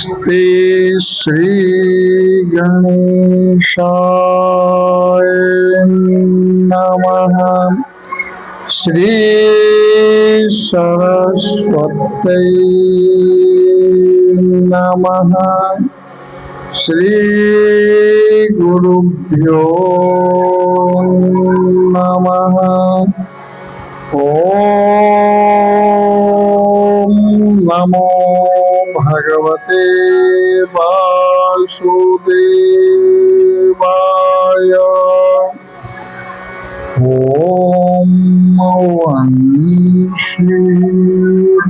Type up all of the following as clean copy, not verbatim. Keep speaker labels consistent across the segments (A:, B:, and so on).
A: नमस्ते श्री गणेशाय नमः। श्री सरस्वत्यै नमः। श्री गुरुभ्यो नमः। ओम नमो भगवते वासुदेवाय। ओम वंशी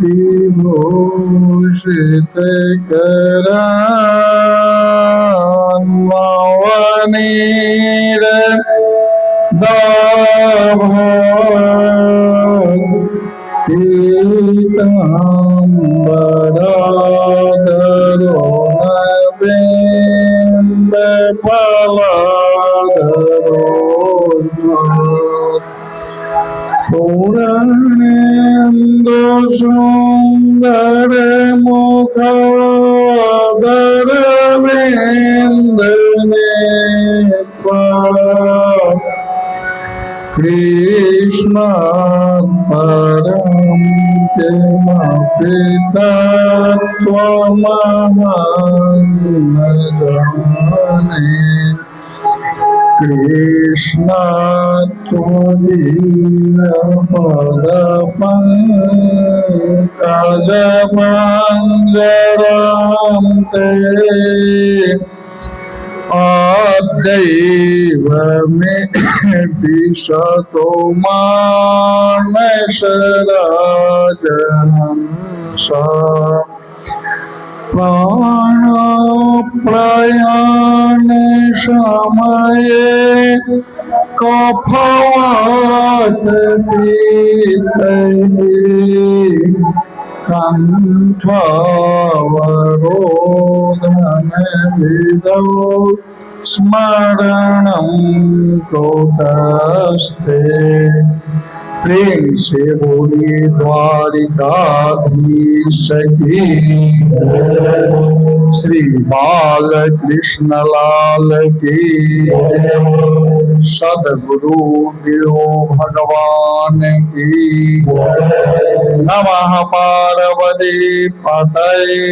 A: विभूषितकरान्मवनीर पीताम्बराधरो नवेन्दपलाधरो पूर्णेन्दु सुन्दर मुखादरविन्दनेत्रा कृष्णात् परं किमपि तत्त्वमहं न जाने। कृष्णात् त्वदीयपदपङ्कजमञ्जरां ते अद्यैव मे विशतो मानसराजहंसा प्राणप्रयाण समये कफवात पीतैः कंठावरोधन विदौ स्मरणं कुतस्ते। प्रेम से बोली द्वारिकाधीश की। श्री बाल कृष्ण लाल की। सदगुरु देव भगवान की। नमः पार्वती पतये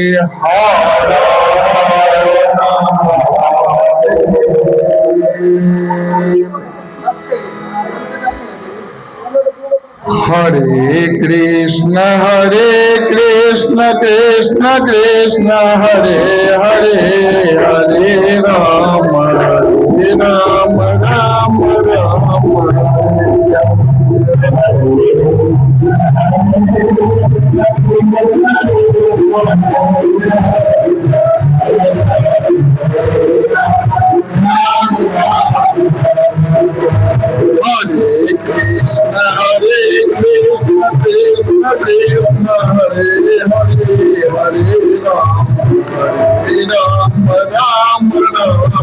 A: हर हरे कृष्ण कृष्ण कृष्ण हरे हरे, हरे राम राम राम राम हरे कृष्ण कृष्ण कृष्ण हरे हरे, हरे राम राम राम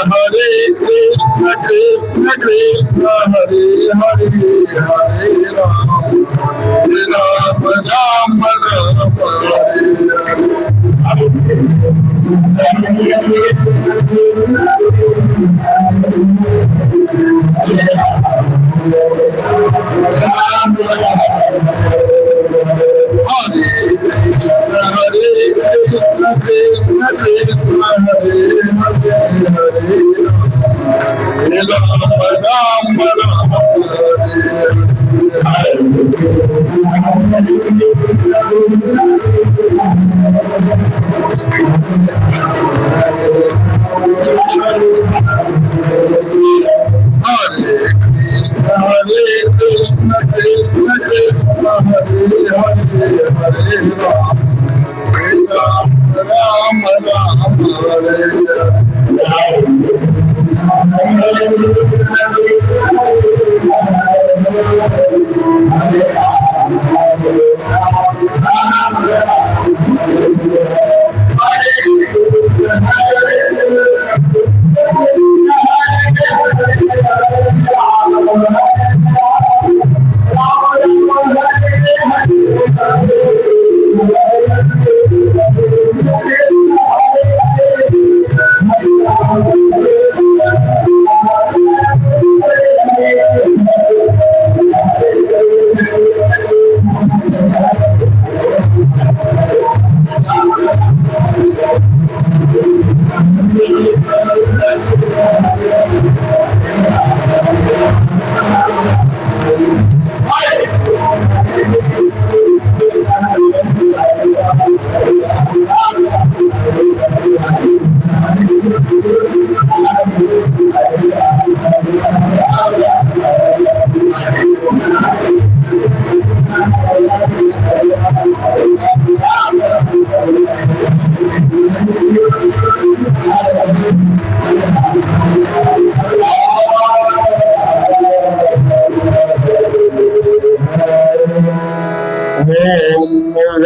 A: हरे कृष्ण कृष्ण कृष्ण हरे हरे, हरे राम राम राम हरे हरे कृष्ण कृष्ण कृष्ण हरे हरे, हरे राम राम राम हरे कृष्ण कृष्ण कृष्ण हरे हरे, हरे राम राम राम हरे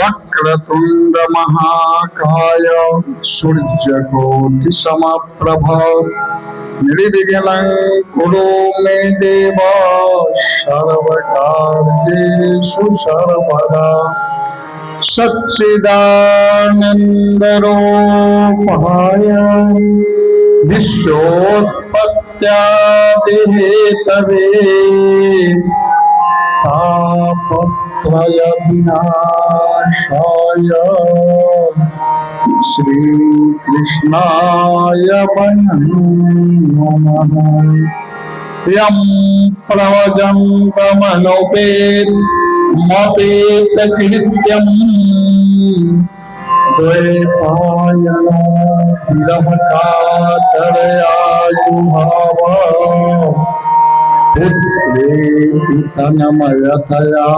A: वक्रतुंड महाकाय सूर्यकोटि समप्रभ निर्विघ्नं कुरु मे देव सर्वकार्येषु सर्वदा सच्चिदानन्दरूपाय विश्वोत्पत्त्यादिहेतवे तापत्रय विनाशाय श्रीकृष्णाय वयं नमः। यं प्रव्रजन्तमनुपेतकृत्यं द्वैपायनो विरहकातरयाजुभाव पुत्रेति तन्मयतया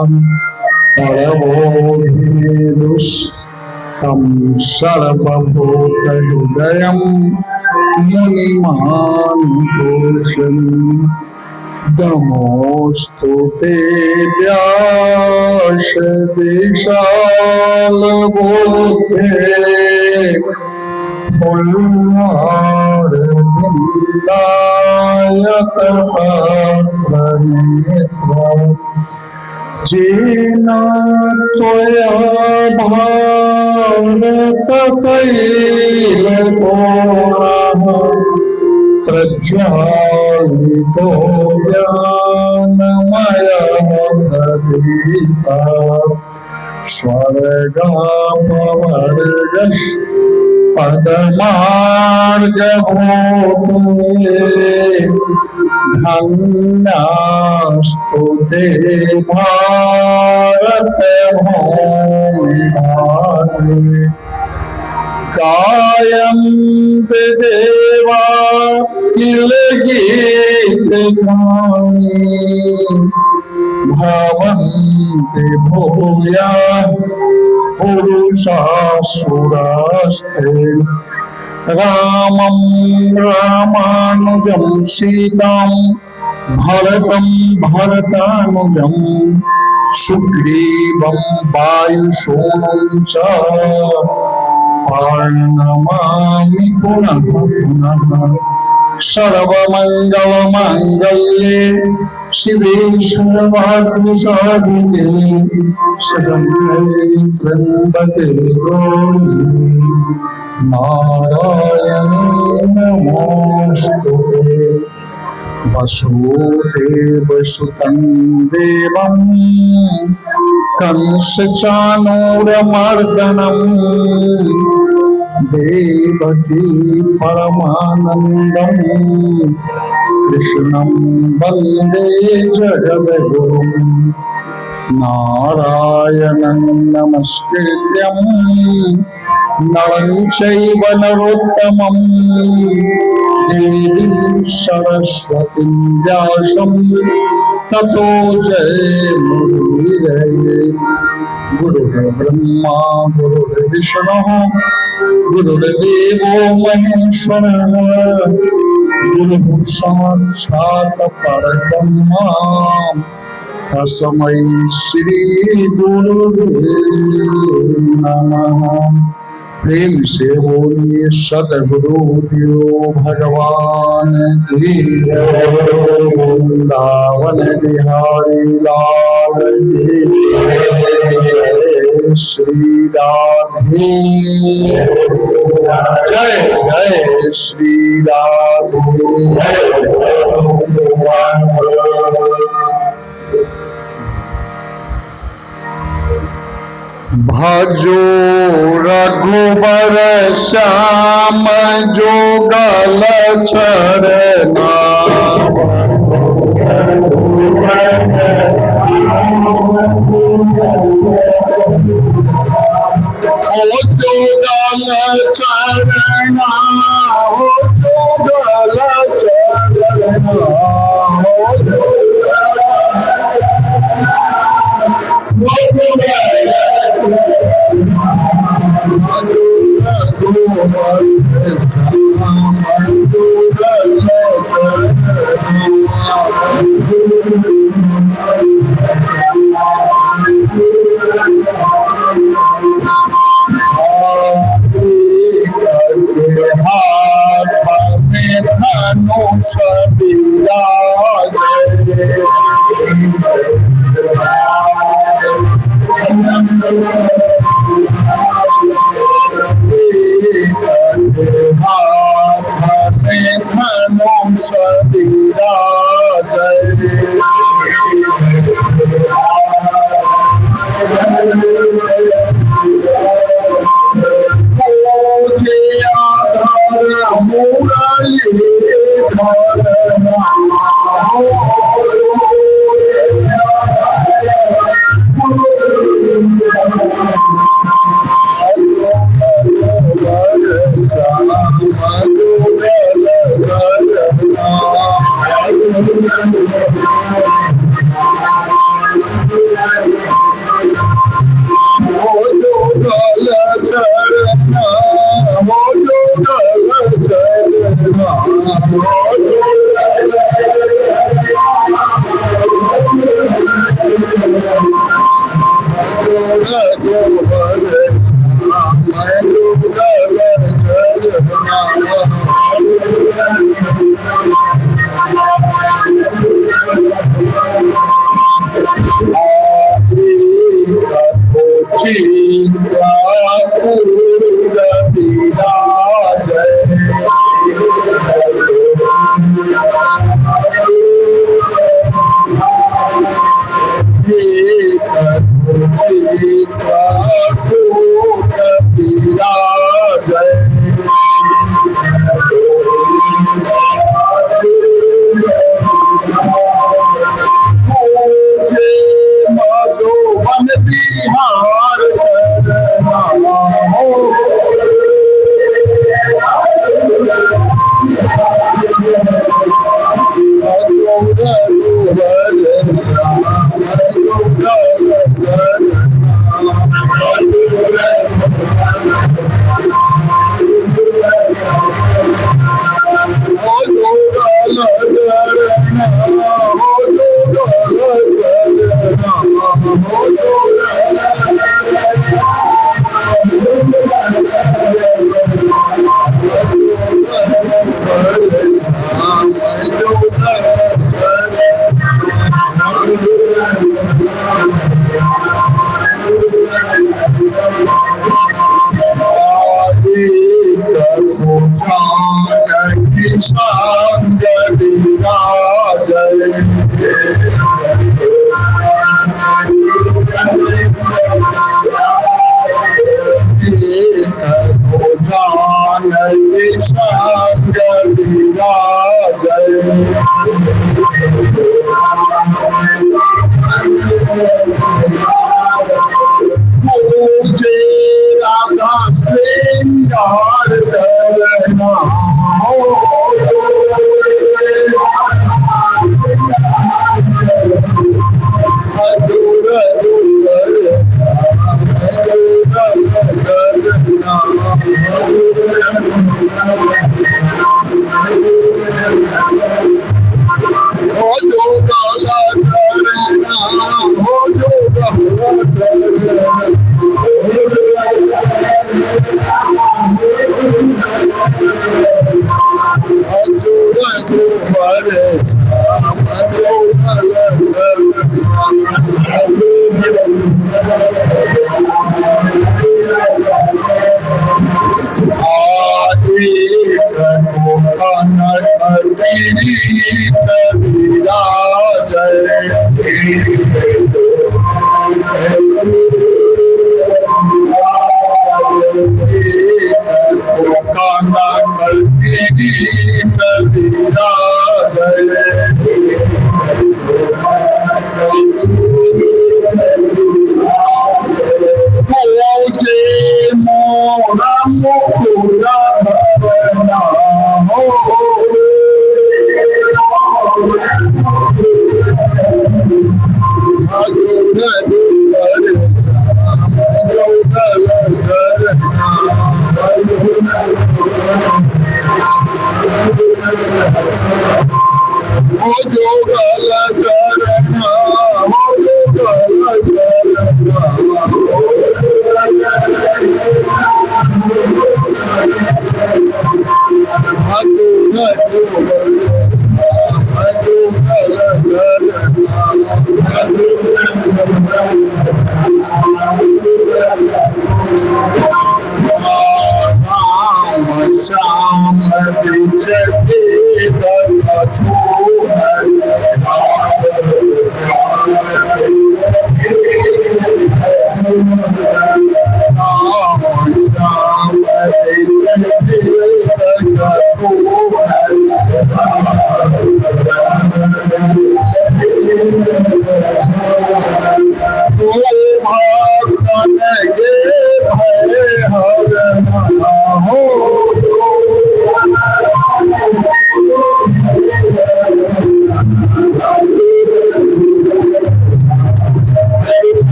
A: करवोऽभिनेदुस्तं सर्वभूतहृदयं मुनिमानुतोषम् नमोऽस्तु ते व्यासदेशालबुद्धे फुल्लारविन्दायतपात्रनेत्र येन त्वया भारततैलपूर्णः प्रज्वालितो ज्ञानमयः प्रदीपः स्वर्गापवर्गपदमार्गभूते धन्यास्तु ते भारतभूमिभागे कायन्ति देवा किल गीतगानि भवन्ति भूयाः पुरुषासुरास्ते रामं रामानुजं सीतां भरतं भरतानुजं सुग्रीवं वायुसूनं च नमामि पुनः पुनः। सर्वमंगलमांगल्ये शिवे सर्वार्थसाधिके शरण्ये त्र्यंबके गौरी नारायणे नमोस्तुते। वसुदेवसुतं देवं कंसचाणूरमर्दनम् देवकी परमानन्दं कृष्णं वन्दे जगद्गुरुं नारायणं नमस्कृत्यं नरं चैव नरोत्तमं देवीं सरस्वतीं व्यासं ततो जयमुदीरये। गुरुर्ब्रह्मा गुरुर्विष्णुः गुरुर्देवो महेश्वरः गुरुः साक्षात् परब्रह्म तस्मै श्री गुरुवे नमः। प्रेम से बोलिए सद्गुरु देव भगवान की वृंदावन बिहारी लाल की जय श्री राधे जय जय श्री राधे। भजो रघुबर श्याम जोगल चरना ओ जोगल चरना हो जुगल चरना हो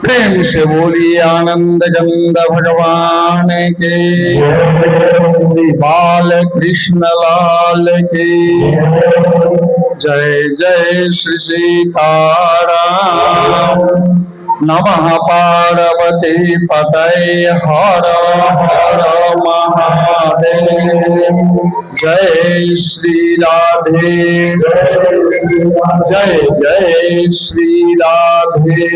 A: प्रेम से बोलिए आनंद गंध भगवान के, श्री बाल कृष्ण लाल की जय। जय श्री सीताराम। नमः पार्वती पतये हर हर महादेव। जय श्री राधे, जय जय श्री राधे।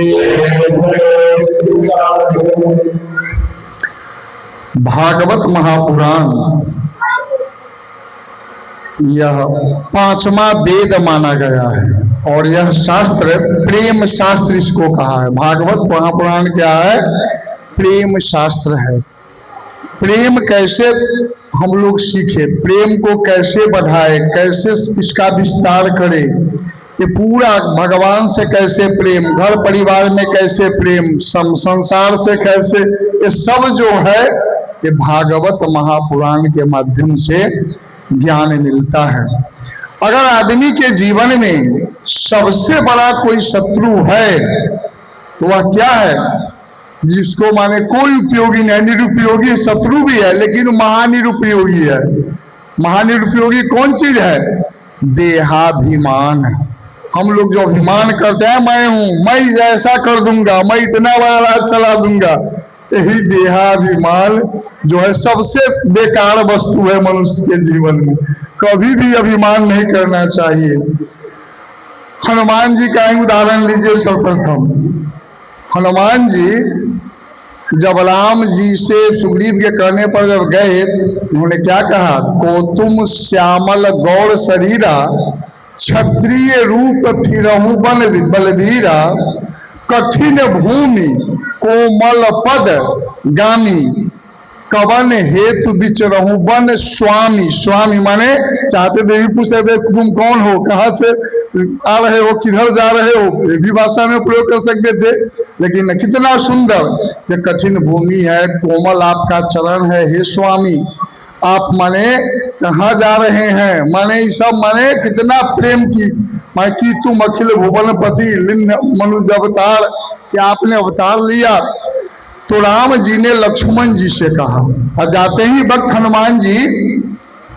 A: भागवत महापुराण यह पांचवा वेद माना गया है और यह शास्त्र प्रेम शास्त्र इसको कहा है। भागवत महापुराण क्या है? प्रेम शास्त्र है। प्रेम कैसे हम लोग सीखे, प्रेम को कैसे बढ़ाए, कैसे इसका विस्तार करें, ये पूरा भगवान से कैसे प्रेम, घर परिवार में कैसे प्रेम, संसार से कैसे, ये सब जो है ये भागवत महापुराण के माध्यम से ज्ञान मिलता है। अगर आदमी के जीवन में सबसे बड़ा कोई शत्रु है तो वह क्या है? जिसको माने कोई उपयोगी नहीं, निरुपयोगी शत्रु भी है लेकिन महानिरुपयोगी है। महानिरुपयोगी कौन चीज है? देहाभिमान। हम लोग जो अभिमान करते हैं, मैं हूं, मैं ऐसा कर दूंगा, मैं इतना बड़ा राज चला दूंगा, यही देहाभिमान जो है सबसे बेकार वस्तु है मनुष्य के जीवन में। कभी भी अभिमान नहीं करना चाहिए। हनुमान जी का ही उदाहरण लीजिए। सर्वप्रथम हनुमान जी जब राम जी से सुग्रीव के कहने पर जब गए, उन्होंने क्या कहा? को तुम श्यामल गौर शरीरा, क्षत्रिय रूप फिरहु बन बलबीरा, कठिन भूमि कोमल पद गामी, कवन हेतु विचरहु बन स्वामी। स्वामी माने चाहते देवी पूछते थे तुम कौन हो, कहाँ से आ रहे हो, किधर जा रहे हो, ये भी भाषा में प्रयोग कर सकते थे। लेकिन कितना सुंदर, ये कठिन भूमि है, कोमल आपका चरण है, हे स्वामी। आप माने कहाँ जा रहे हैं, माने ये सब माने कितना प्रेम की, माने कि तुम अखिल भुवनपति लिंग मनुज अवतार, कि आपने अवतार लिया। तो राम जी ने लक्ष्मण जी से कहा और जाते ही वक्त हनुमान जी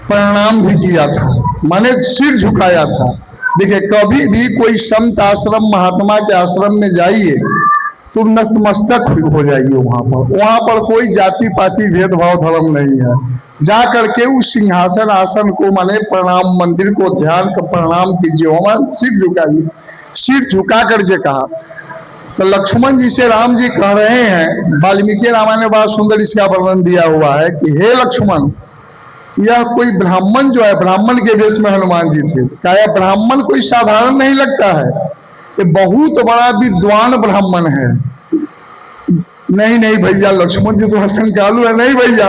A: प्रणाम भी किया था, माने सिर झुकाया था। देखिए कभी भी कोई संत आश्रम महात्मा के आश्रम में जाइए तुम नतमस्तक हो जाइए वहां पर कोई जाति पाति भेदभाव धर्म नहीं है। जा करके उस सिंहासन आसन को माने प्रणाम, मंदिर को ध्यान का प्रणाम कीजिए, वहां सिर झुकाइए। सिर झुका करके कहा। तो लक्ष्मण जी से राम जी कह रहे हैं, वाल्मीकि रामायण में बड़ा सुंदर इसका वर्णन दिया हुआ है कि हे लक्ष्मण, यह कोई ब्राह्मण जो है, ब्राह्मण के वेश में हनुमान जी थे। क्या यह ब्राह्मण कोई साधारण नहीं लगता है, ये बहुत बड़ा विद्वान ब्राह्मण है। नहीं नहीं भैया, लक्ष्मण जी तो हसन कालू है, नहीं भैया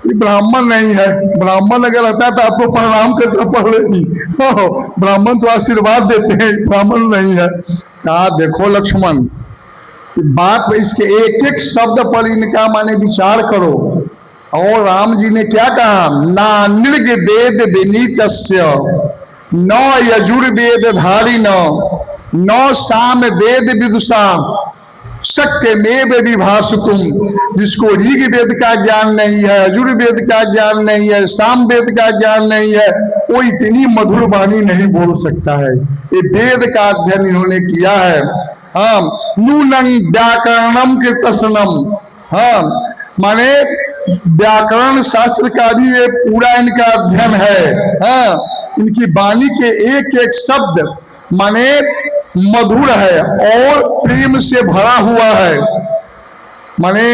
A: ये ब्राह्मण नहीं है। ब्राह्मण अगर रहता तो आपको प्रणाम करता पड़ेगी, ब्राह्मण तो आशीर्वाद देते हैं, ब्राह्मण नहीं है। कहा देखो लक्ष्मण, बात इसके एक एक शब्द पर इनका माने विचार करो। और राम जी ने क्या कहा, ना नृग वेद विनीतस्य न यजुर्वेद धारी न साम वेद विदुषा शक्य में विभाष तुम। जिसको ऋग वेद का ज्ञान नहीं है, यजुर्वेद का ज्ञान नहीं है, साम वेद का ज्ञान नहीं है, वो इतनी मधुर वाणी नहीं बोल सकता है। ये वेद का अध्ययन इन्होंने किया है। हाँ, नूनं व्याकरणम कृतसनम, हाँ माने व्याकरण शास्त्र का भी ये पूरा इनका अध्ययन है। हाँ, इनकी वाणी के एक एक शब्द माने मधुर है और प्रेम से भरा हुआ है। माने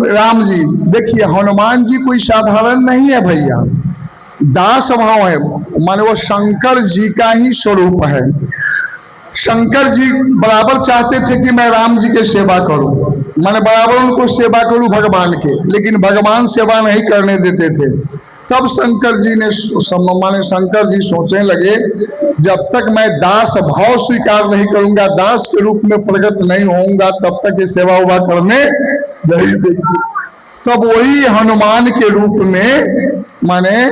A: राम जी देखिए, हनुमान जी कोई साधारण नहीं है भैया, दास भाव है। माने वो शंकर जी का ही स्वरूप है। शंकर जी बराबर चाहते थे कि मैं राम जी के सेवा करूं, माने बराबर उनको सेवा करूं भगवान के, लेकिन भगवान सेवा नहीं करने देते थे। तब शंकर जी ने माने शंकर जी सोचने लगे, जब तक मैं दास भाव स्वीकार नहीं करूंगा, दास के रूप में प्रकट नहीं होऊंगा, तब तक ये सेवा उवा करने नहीं देंगे। तब वही हनुमान के रूप में माने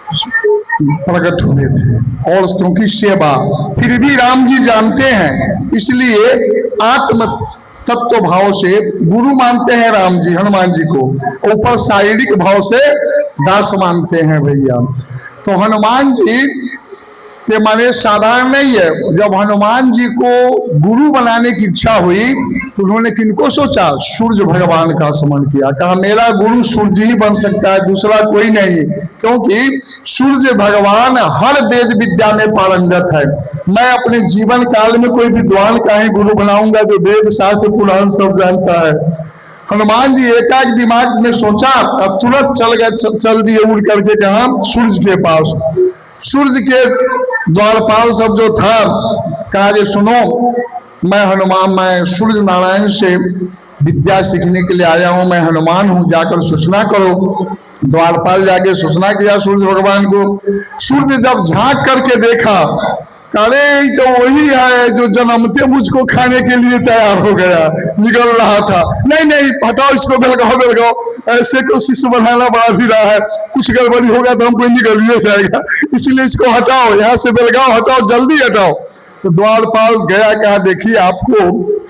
A: प्रकट हुए थे। और क्योंकि सेवा फिर भी राम जी जानते हैं, इसलिए आत्म तत्व भाव से गुरु मानते हैं राम जी हनुमान जी को, ऊपर शारीरिक भाव से दास मानते हैं भैया। तो हनुमान जी के माने साधारण नहीं है। जब हनुमान जी को गुरु बनाने की इच्छा हुई तो उन्होंने किनको सोचा, सूर्य भगवान का स्मरण किया। कहा मेरा गुरु सूर्य ही बन सकता है, दूसरा कोई नहीं, क्योंकि सूर्य भगवान हर वेद विद्या में पारंगत है। मैं अपने जीवन काल में कोई विद्वान का ही गुरु बनाऊंगा जो वेद शास्त्र पुराण सब जानता है। हनुमान जी एकाएक दिमाग में सोचा, अब तुरंत चल दिए उड़ करके कहा सूर्य के पास। सूर्य के द्वारपाल सब जो था, कहा जे सुनो, मैं हनुमान, मैं सूर्य नारायण से विद्या सीखने के लिए आया हूं, मैं हनुमान हूं, जाकर सूचना करो। द्वारपाल जाके सूचना किया सूर्य भगवान को। सूर्य जब झांक करके देखा, अरे तो वही है जो जन्मते मुझको खाने के लिए तैयार हो गया, निकल रहा था। नहीं नहीं हटाओ इसको, बेलगाओ बेलगाओ, ऐसे को शिष्य बनाना बड़ा भी रहा है, कुछ गड़बड़ी होगा तो हमको निकल ही जाएगा, इसलिए इसको हटाओ, यहाँ से बेलगाओ हटाओ, जल्दी हटाओ। तो द्वारपाल गया, कहा देखिए आपको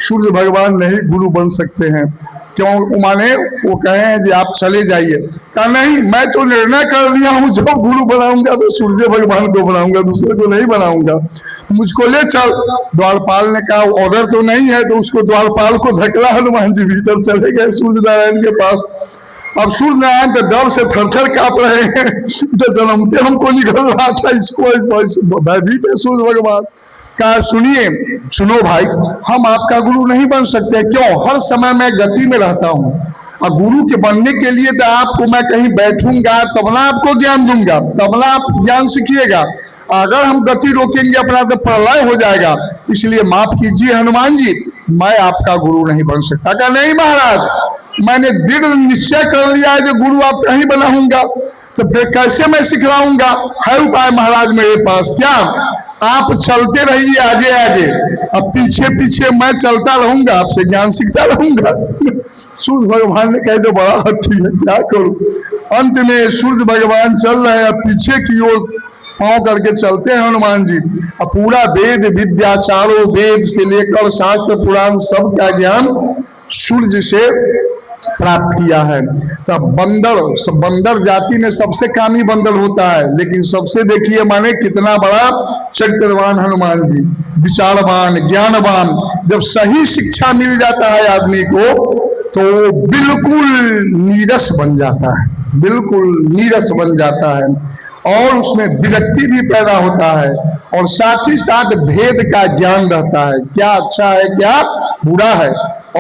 A: सूर्य भगवान नहीं गुरु बन सकते हैं। क्यों माने वो कहे हैं जी आप चले जाइए। कहा नहीं, मैं तो निर्णय कर लिया हूं, जब गुरु बनाऊंगा तो सूर्य भगवान को बनाऊंगा, दूसरे को नहीं बनाऊंगा, मुझको ले चल। द्वारपाल ने कहा ऑर्डर तो नहीं है, तो उसको द्वारपाल को धकला, हनुमान जी भीतर चले गए सूर्य नारायण के पास। अब सूर्य नारायण तो डर से थर-थर कांप रहे हैं, तो जन्मते हमको निकल रहा था, इसको भयभीत है सूर्य भगवान। कहा सुनिए, सुनो भाई, हम आपका गुरु नहीं बन सकते। क्यों? हर समय मैं गति में रहता हूँ, और गुरु के बनने के लिए तो आपको मैं कहीं बैठूंगा तब ना आपको ज्ञान दूंगा, तब ना आप ज्ञान सीखिएगा। अगर हम गति रोकेंगे अपना तो प्रलय हो जाएगा, इसलिए माफ कीजिए हनुमान जी, मैं आपका गुरु नहीं बन सकता। कहा नहीं महाराज, मैंने दृढ़ निश्चय कर लिया है जो गुरु आपका ही बनाऊंगा, तो फिर कैसे मैं सिखलाऊंगा? है उपाय महाराज मेरे पास। क्या? आप चलते रहिए आगे आगे, अब पीछे पीछे मैं चलता रहूंगा, आपसे ज्ञान सीखता रहूंगा। सूर्य भगवान ने कह दो बड़ा ठीक है, क्या करूं। अंत में सूर्य भगवान चल रहे हैं, पीछे की ओर पांव करके चलते हैं हनुमान जी। अब पूरा वेद विद्या, चारों वेद से लेकर शास्त्र पुराण सब का ज्ञान सूर्य से प्राप्त किया है। तो बंदर, बंदर जाति में सबसे कामी बंदर होता है, लेकिन सबसे देखिए माने कितना बड़ा चरित्रवान हनुमान जी, विचारवान, ज्ञानवान। जब सही शिक्षा मिल जाता है आदमी को तो बिल्कुल नीरस बन जाता है, बिल्कुल नीरस बन जाता है, और उसमें विरक्ति भी पैदा होता है, और साथ ही साथ भेद का ज्ञान रहता है, क्या अच्छा है क्या बुरा है,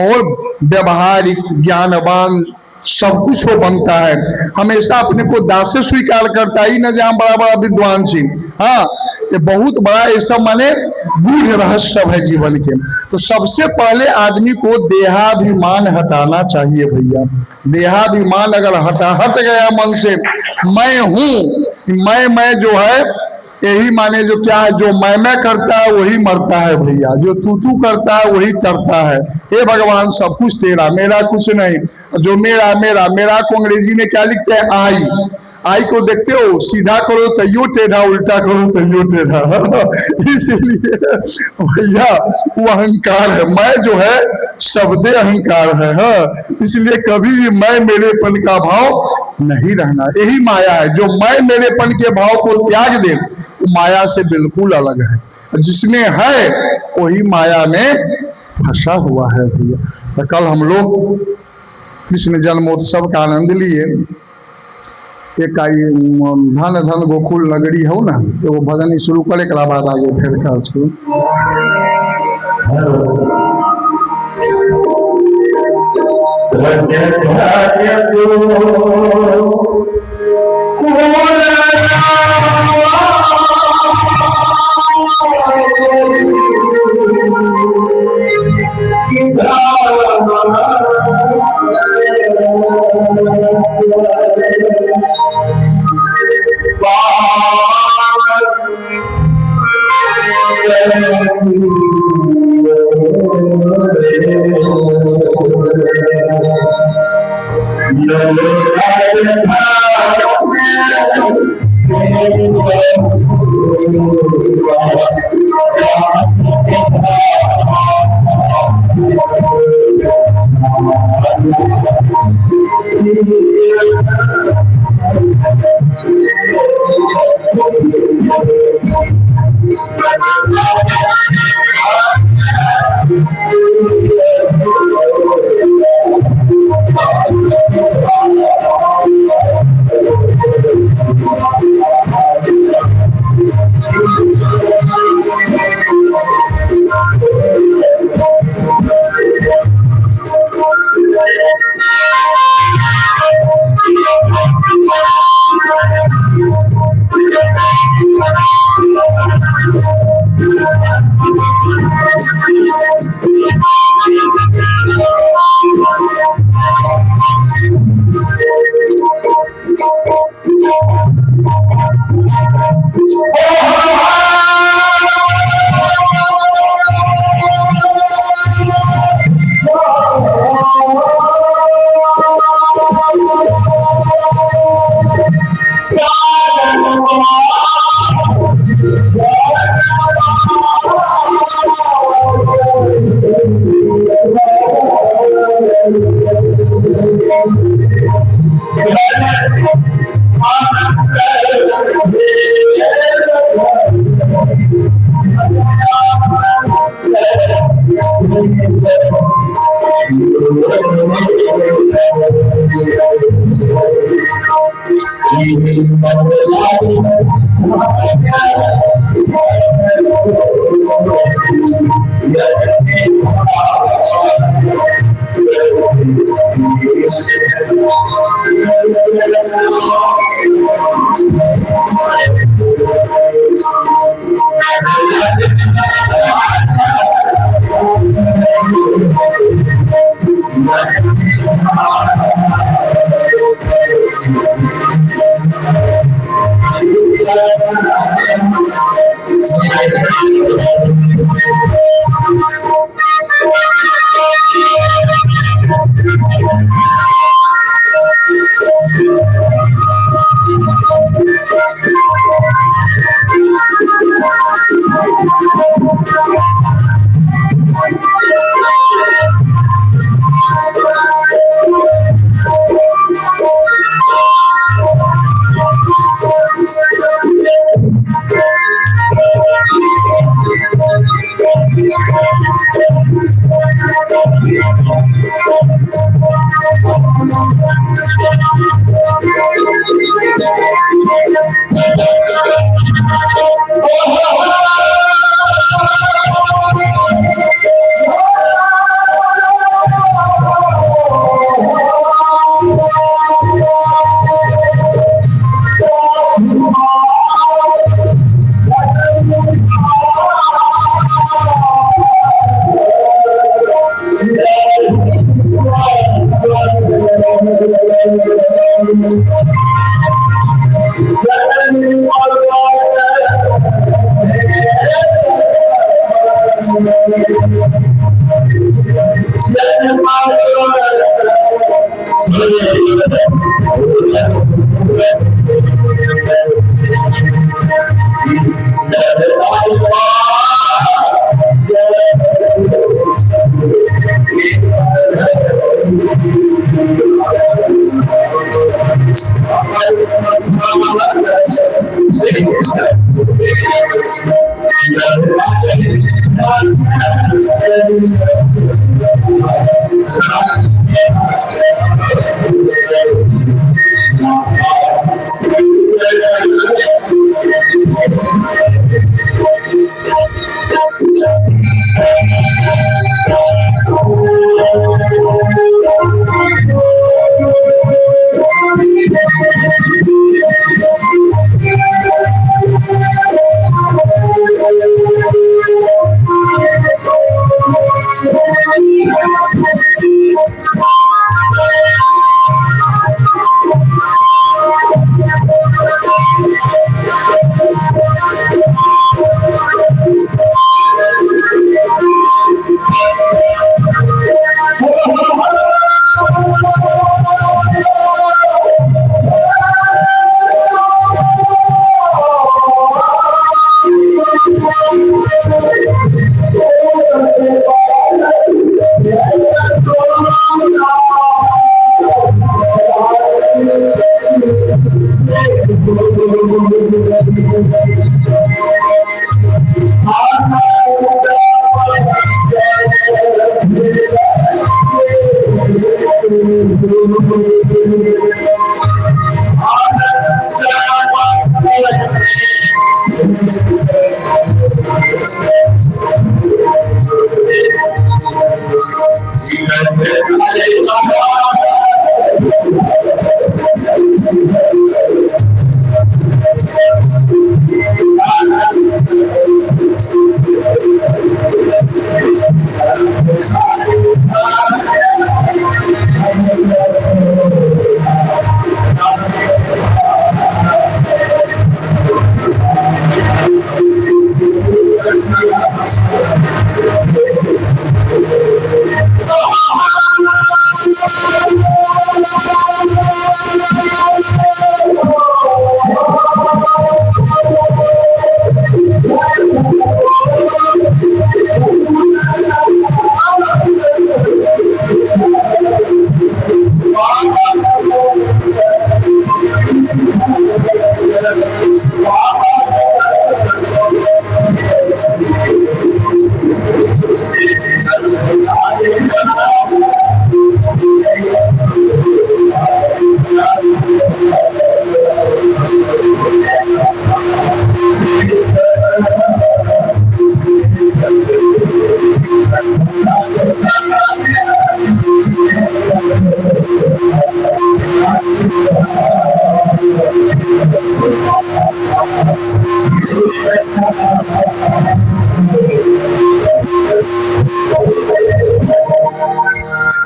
A: और व्यवहारिक ज्ञानवान सब कुछ वो बनता है। हमेशा अपने को दासे स्वीकार करता ही न जहाँ बड़ा बड़ा विद्वान छी। हाँ, ये बहुत बड़ा ऐसा माने गूढ़ रहस्य है जीवन के। तो सबसे पहले आदमी को देहाभिमान हटाना चाहिए भैया। देहाभिमान अगर हट गया मन से, मैं हूं, मैं जो है यही माने जो क्या है, जो मैं करता है वही मरता है भैया, जो तू करता है वही चरता है। हे भगवान सब कुछ तेरा, मेरा कुछ नहीं। जो मेरा मेरा मेरा को अंग्रेजी में क्या लिखते हैं, आई को देखते हो, सीधा करो तो यो टेढ़ा, उल्टा करो तो यो टेढ़ा। इसीलिए भैया वो अहंकार है, मैं जो है शब्दे अहंकार है। हाँ, इसलिए कभी भी मैं मेरेपन का भाव नहीं रहना, यही माया है। जो मैं मेरेपन के भाव को त्याग दे वो माया से बिल्कुल अलग है। जिसमें है वही माया में फंसा हुआ है भैया। तो कल हम लोग कृष्ण जन्मोत्सव का आनंद लिए। एक धन धन गोकुल नगरी हो ना, तो वो भजन शुरू करे के बाद आगे फिर कर शुरू।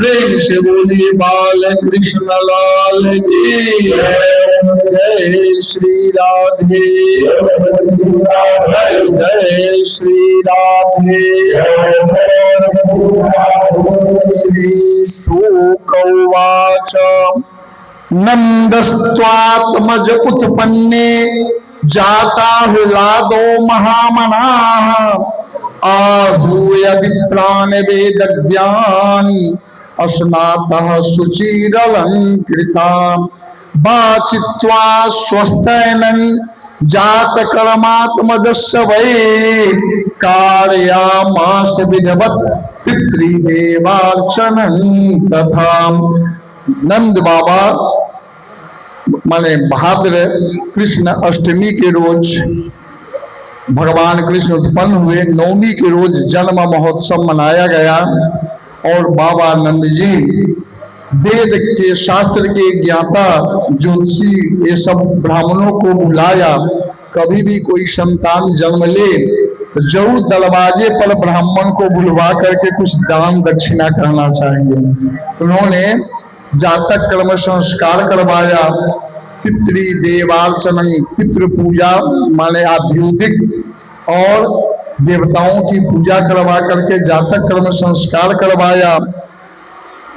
A: प्रेम से बोलिए बाल कृष्ण लाल की जय श्री राधे जय श्री राधे। श्री शुक उवाच नंदस्त्वात्मज उत्पन्ने जाता हिलादो महामनाः आहूय विप्रान वेदज्ञान अस्नातः शुचिरलंकृता वाचित्वा स्वस्थैनं जातकर्मात्मदस्य वै कारयामास विधवत् पितृदेवार्चनं तथा। नंद बाबा माने भाद्र कृष्ण अष्टमी के रोज भगवान कृष्ण उत्पन्न हुए। नवमी के रोज जन्म महोत्सव मनाया गया और बाबा नंद जी वेद के शास्त्र के ज्ञाता ज्योतिषी ये सब ब्राह्मणों को बुलाया। कभी भी कोई संतान जन्म ले तो जरूर दरवाजे पर ब्राह्मण को बुलवा करके कुछ दान दक्षिणा करना चाहिए। उन्होंने जातक कर्म संस्कार करवाया, पितृ देवार्चन पितृ पूजा माने आभ्युदिक और देवताओं की पूजा करवा करके जातक कर्म संस्कार करवाया।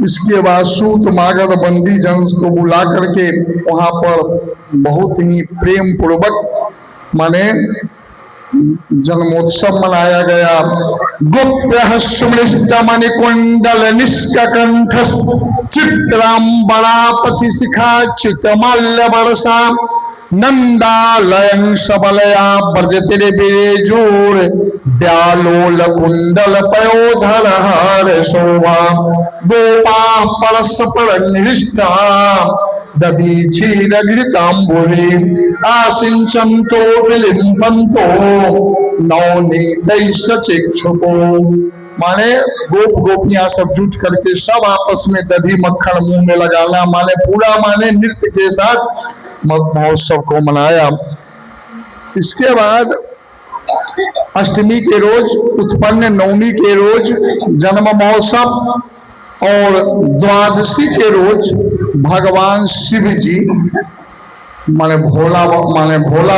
A: इसके बाद सूत मागध बंदी जन को बुला करके वहां पर बहुत ही प्रेम पूर्वक माने जन्मोत्सव मनाया गया। गुप्त सुमृष्ट मणिकुंडल निष्कंठ चित्रांबरापति शिखा चितमल्ल वर्षा नंदालयं सबलया ब्रजतिर्बिरेजूर व्यालोल कुंडल पयोधर हर शोभा गोपा परस्पर निष्ठा दधीक्षीरघृतांबुरे आसिंचन्तो विलिम्पन्तो नवनीतैश्चक्षुपो। माने गोप गोपियां सब जुट करके सब आपस में दधी मक्खन मुंह में लगाना, माने पूरा माने नृत्य के साथ महोत्सव को मनाया। इसके बाद अष्टमी के रोज उत्पन्न, नवमी के रोज जन्म महोत्सव और द्वादशी के रोज भगवान शिव जी माने भोला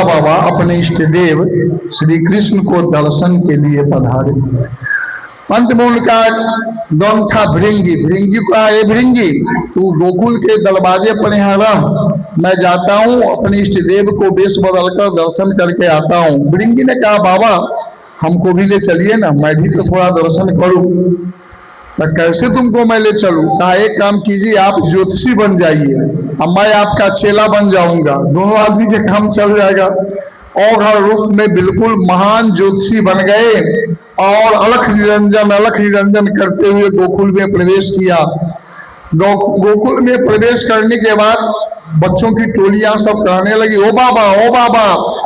A: बाबा अपने इष्ट देव श्री कृष्ण को दर्शन के लिए पधारे। अंत में उनका गम था भृंगी। भृंगी को ये भृंगी तू गोकुल के दरवाजे पर यहाँ रह, मैं जाता हूँ अपने इष्ट देव को वेश बदलकर दर्शन करके आता हूँ। भृंगी ने कहा बाबा हमको भी ले चलिए ना, मैं भी तो थोड़ा दर्शन करूँ। तो कैसे तुमको मैं ले चलूं? कहा एक काम कीजिए आप ज्योतिषी बन जाइए और मैं आपका चेला बन जाऊंगा, दोनों आदमी के काम चल जाएगा। और हर रूप में बिल्कुल महान ज्योतिषी बन गए और अलख निरंजन करते हुए गोकुल में प्रवेश किया। गोकुल में प्रवेश करने के बाद बच्चों की टोलियां सब कहने लगी ओ बाबा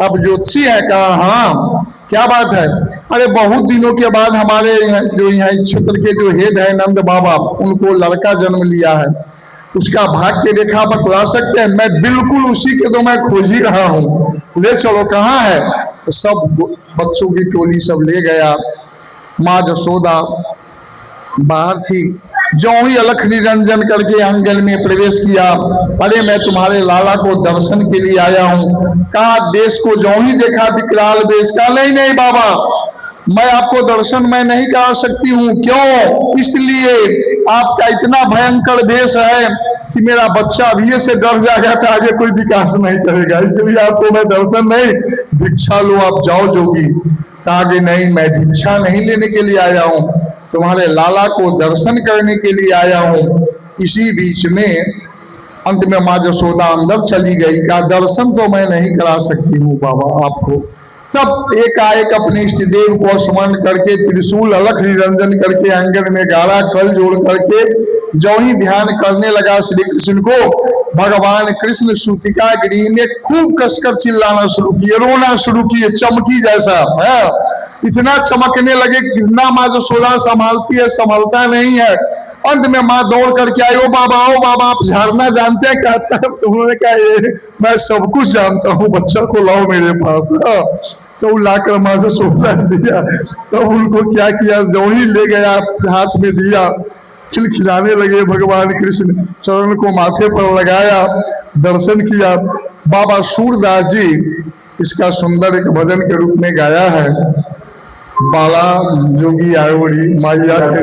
A: अब ज्योतिषी है? कहा हाँ क्या बात है? अरे बहुत दिनों के बाद हमारे जो यहाँ क्षेत्र के जो हेड है नंद बाबा, उनको लड़का जन्म लिया है, उसका भाग्य रेखा बतला सकते हैं? मैं बिल्कुल उसी के तो मैं खोज ही रहा हूँ, ले चलो कहाँ है? तो सब बच्चों की टोली सब ले गया। माँ जसोदा बाहर थी, जो ही अलख निरंजन करके आंगन में प्रवेश किया, अरे मैं तुम्हारे लाला को दर्शन के लिए आया हूँ। कहा देश को जो ही देखा विकराल वेश का, नहीं बाबा मैं आपको दर्शन मैं नहीं करा सकती हूँ। क्यों? इसलिए आपका इतना भयंकर वेश है कि मेरा बच्चा अभी से डर जाएगा कि आगे कोई विकास नहीं करेगा, इसलिए आपको मैं दर्शन नहीं, भिक्षा लो आप जाओ जोगी। कहा कि नहीं मैं भिक्षा नहीं लेने के लिए आया हूँ, तुम्हारे लाला को दर्शन करने के लिए आया हूँ। इसी बीच में अंत में माँ जसोदा अंदर चली गई। कहा दर्शन तो मैं नहीं करा सकती हूँ बाबा आपको। तब एकाएक अपने इष्ट देव को स्मरण करके त्रिशूल अलख निरंजन करके आंगन में गाड़ा कल जोड़ करके जो ही ध्यान करने लगा श्री कृष्ण को, भगवान कृष्ण सूतिका गृह में खूब कसकर चिल्लाना शुरू किए, रोना शुरू किए, चमकी जैसा है। इतना चमकने लगे कितना माँ जसोदा संभालती है, संभालता नहीं है। अंत में माँ दौड़ करके आई, ओ बाबा आप झाड़ना जानते हैं? कहता है उन्होंने कहा मैं सब कुछ जानता हूँ, बच्चा को लाओ मेरे पास। तो लाकर माँ से सोना दिया, तो उनको क्या किया, जो ही ले गया हाथ में दिया, खिलखिलाने लगे भगवान कृष्ण, चरण को माथे पर लगाया, दर्शन किया। बाबा सूरदास जी इसका सुंदर एक भजन के रूप में गाया है, बाला जोगी आयोड़ी माया के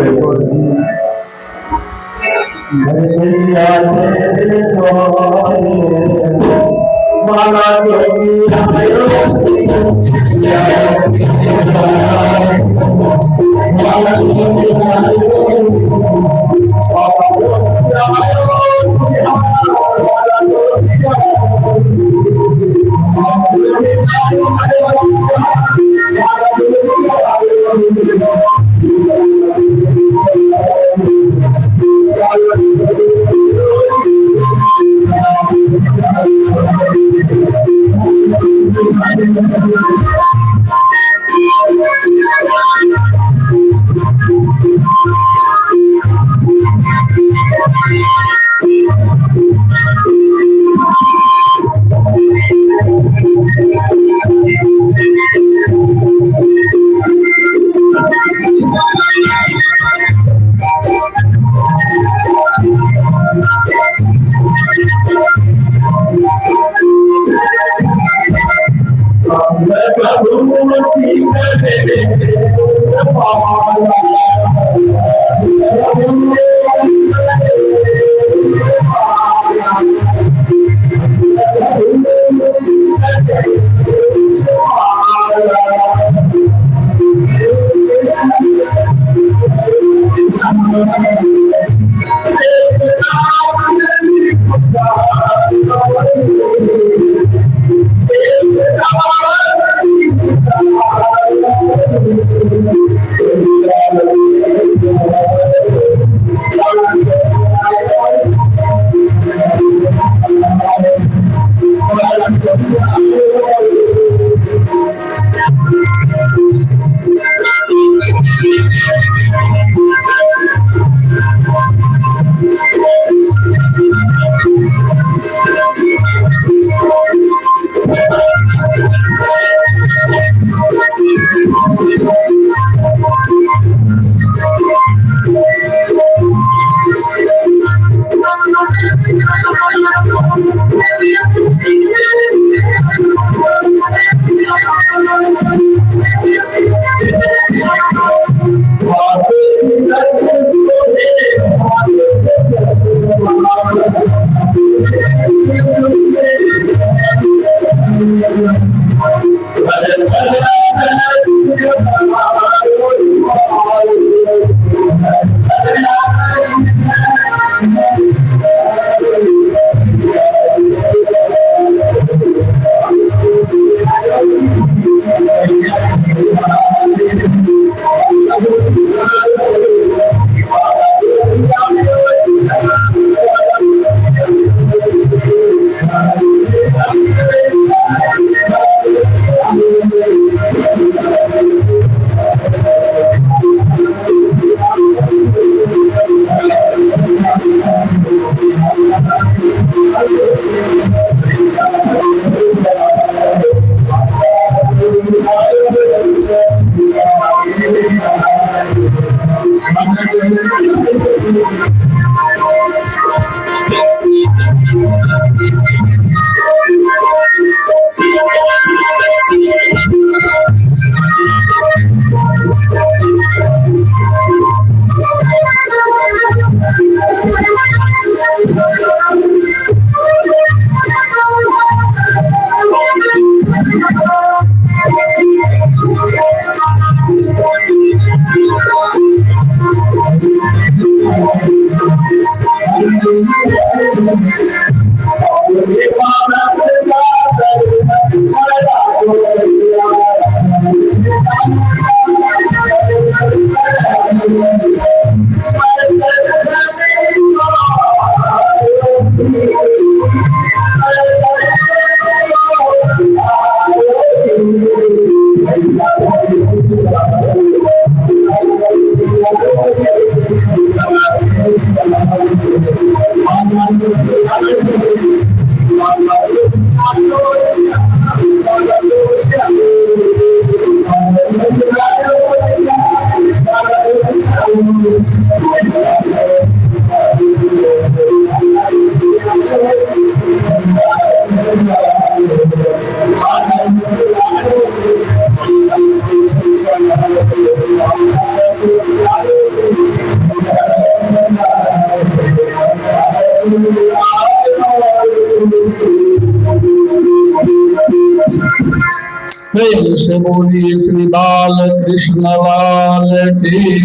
A: प्रेम से बोलिए श्री बाल कृष्ण लाल की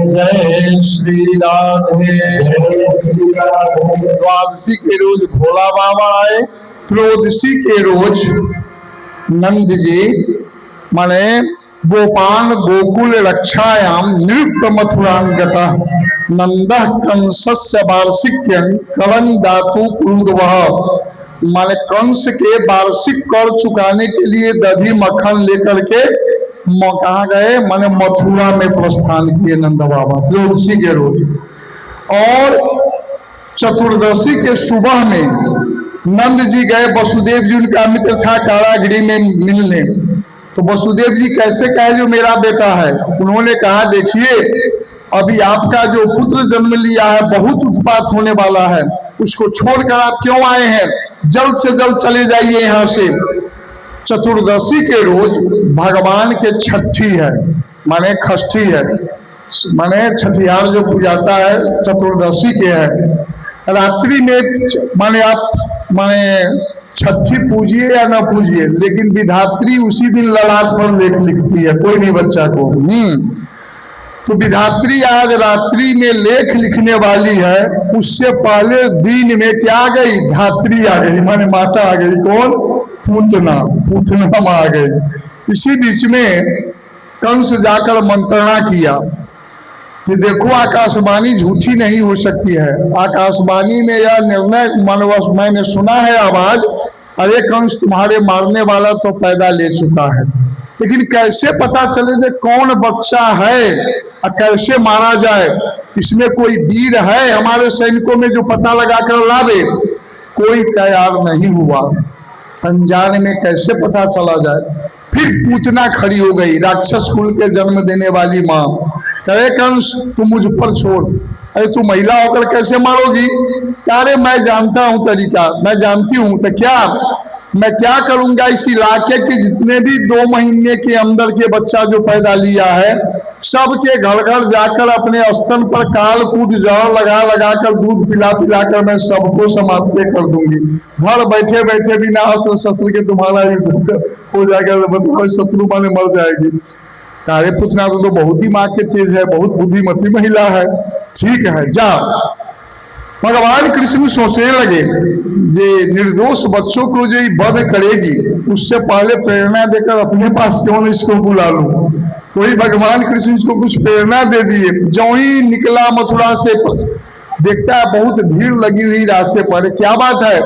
A: जय। श्री राधे। द्वादशी के रोज भोला बाबा आए, त्रयोदशी के रोज नंद जी माने गोपान गोकुल रक्षायाम निरुक्त मथुरांगता नंदः कंसस्य वार्षिक्यं कलं दातु क्रुद्ध वह। माने कंस के वार्षिक कर चुकाने के लिए दधी मक्खन लेकर के कहाँ गए, माने मथुरा में प्रस्थान किए नंद बाबा त्रयोदशी के रोज। और चतुर्दशी के सुबह में नंद जी गए, वसुदेव जी उनका मित्र था, कारागृह में मिलने। तो वसुदेव जी कैसे कहे जो मेरा बेटा है। उन्होंने कहा देखिए अभी आपका जो पुत्र जन्म लिया है बहुत उत्पात होने वाला है, उसको छोड़कर आप क्यों आए हैं, जल्द से जल्द चले जाइए यहाँ से। चतुर्दशी के रोज भगवान के छठी है, माने खष्ठी है, माने छठियार जो पूजाता है चतुर्दशी के है। रात्रि में माने आप माने छठी पूजिए या ना पूजिए, लेकिन विधात्री उसी दिन ललाट पर लेख लिखती है कोई भी बच्चा को। तो विधात्री आज रात्रि में लेख लिखने वाली है, उससे पहले दिन में क्या आ गई, धात्री आ गई, माने माता आ गई। कौन, पूतना, पूतना आ गई। इसी बीच में कंस जाकर मंत्रणा किया कि देखो आकाशवाणी झूठी नहीं हो सकती है। आकाशवाणी में यह निर्णय मनवश मैंने सुना है आवाज, अरे कंस तुम्हारे मारने वाला तो पैदा ले चुका है, लेकिन कैसे पता चले कि कौन बच्चा है और कैसे मारा जाए। इसमें कोई वीर है हमारे सैनिकों में जो पता लगा कर लावे, कोई तैयार नहीं हुआ। अनजान में कैसे पता चला जाए। फिर पूतना खड़ी हो गई, राक्षस कुल के जन्म देने वाली माँ। कहे कंस तू मुझ पर छोड़, अरे तू महिला होकर कैसे मारोगी। अरे मैं जानता हूँ तरीका, मैं जानती हूँ। तो क्या, मैं क्या करूंगा, इस इलाके के जितने भी 2 महीने के अंदर के बच्चा जो पैदा लिया है सबके घर घर जाकर अपने स्तन पर कालकूट जड़ लगा लगा कर दूध पिला पिला कर मैं सबको समाप्त कर दूंगी। घर बैठे बैठे बिना अस्त्र शस्त्र के तुम्हारा युद्ध हो जाएगा, शत्रु माने मर जाएगी। तारे पुतना तो बहुत ही माँ के तेज है, बहुत बुद्धिमती महिला है। ठीक है जा। भगवान कृष्ण सोचने लगे जे निर्दोष बच्चों को जो वध करेगी उससे पहले प्रेरणा देकर अपने पास क्यों न इसको बुला लूं। तो ही भगवान कृष्ण इसको कुछ प्रेरणा दे दिए। जो ही निकला मथुरा से, देखता है बहुत भीड़ लगी हुई रास्ते पर। क्या बात है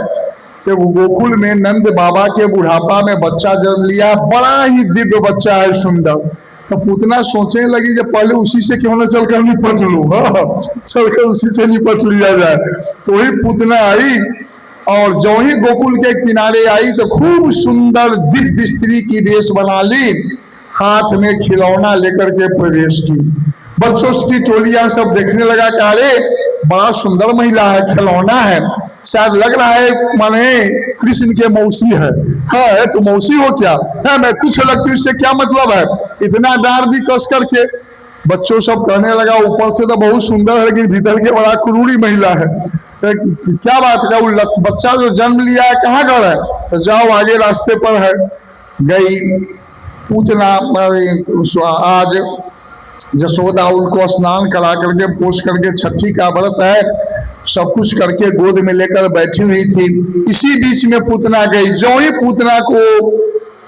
A: कि गोकुल में नंद बाबा के बुढ़ापा में बच्चा जन्म लिया, बड़ा ही दिव्य बच्चा है, सुंदर। तो पूतना सोचने लगी जब पहले उसी से क्यों न चलकर निपट लूं, चलकर उसी से निपट लिया जाए। तो ही पूतना आई और जो ही गोकुल के किनारे आई तो खूब सुंदर दिव्य स्त्री की वेश बना ली, हाथ में खिलौना लेकर के प्रवेश की। बच्चों की टोलियां सब देखने लगा कि अरे बड़ा सुंदर महिला है, खिलौना है, शायद लग रहा है माने कृष्ण के मौसी है। हाँ तो मौसी हो क्या है, मैं कुछ लगती हूँ, इससे क्या मतलब है, इतना डार दी कस करके। बच्चों सब कहने लगा ऊपर से तो बहुत सुंदर है लेकिन भीतर के बड़ा क्रूरी महिला है। क्या बात है, बच्चा जो जन्म लिया है कहाँ घर है, तो जाओ आगे रास्ते पर है। गई पूतना, आज जसोदा उनको स्नान करा करके पोष करके छठी का व्रत है, सब कुछ करके गोद में लेकर बैठी हुई थी। इसी बीच में पूतना गई। जो ही पूतना को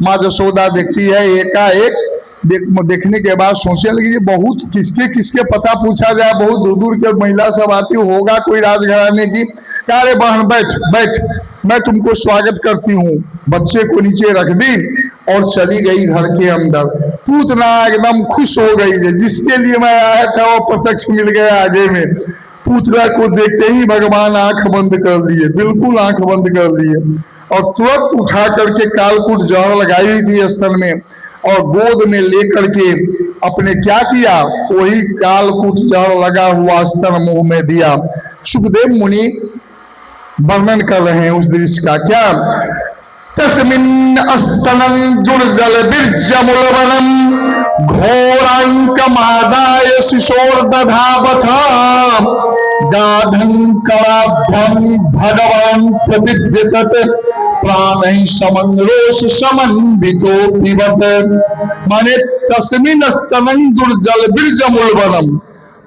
A: माँ जसोदा देखती है, एकाएक देखने के बाद सोचने लगी ये बहुत किसके किसके पता पूछा जाए, बहुत दूर दूर के महिला सब आती, होगा कोई राजघराने की। अरे बहन बैठ बैठ, मैं तुमको स्वागत करती हूँ। बच्चे को नीचे रख दी और चली गई घर के अंदर। पूतना एकदम खुश हो गई, जिसके लिए मैं आया था वो प्रत्यक्ष मिल गया आगे में। पूतना को देखते ही भगवान आंख बंद कर लिए, बिल्कुल आंख बंद कर लिए, और तुरंत उठा करके कालकूट जहर लगाई हुई थी स्तन में और गोद में लेकर के अपने क्या किया, वही कालकूट जहर लगा हुआ स्तन मुंह में दिया। सुखदेव मुनि वर्णन कर रहे हैं उस दृश्य का। क्या, तस्मिन् स्तनं दुर्जल बीर्जमुलवनं घोरांकमादाय शिशोर्दधावथ गाढं कराभ्यं भगवान् प्रतिद्यत प्राणैः समंरोष समन्वितो पिबत। माने तस्मिन् स्तनं दुर्जल बीर्जमुलवनं,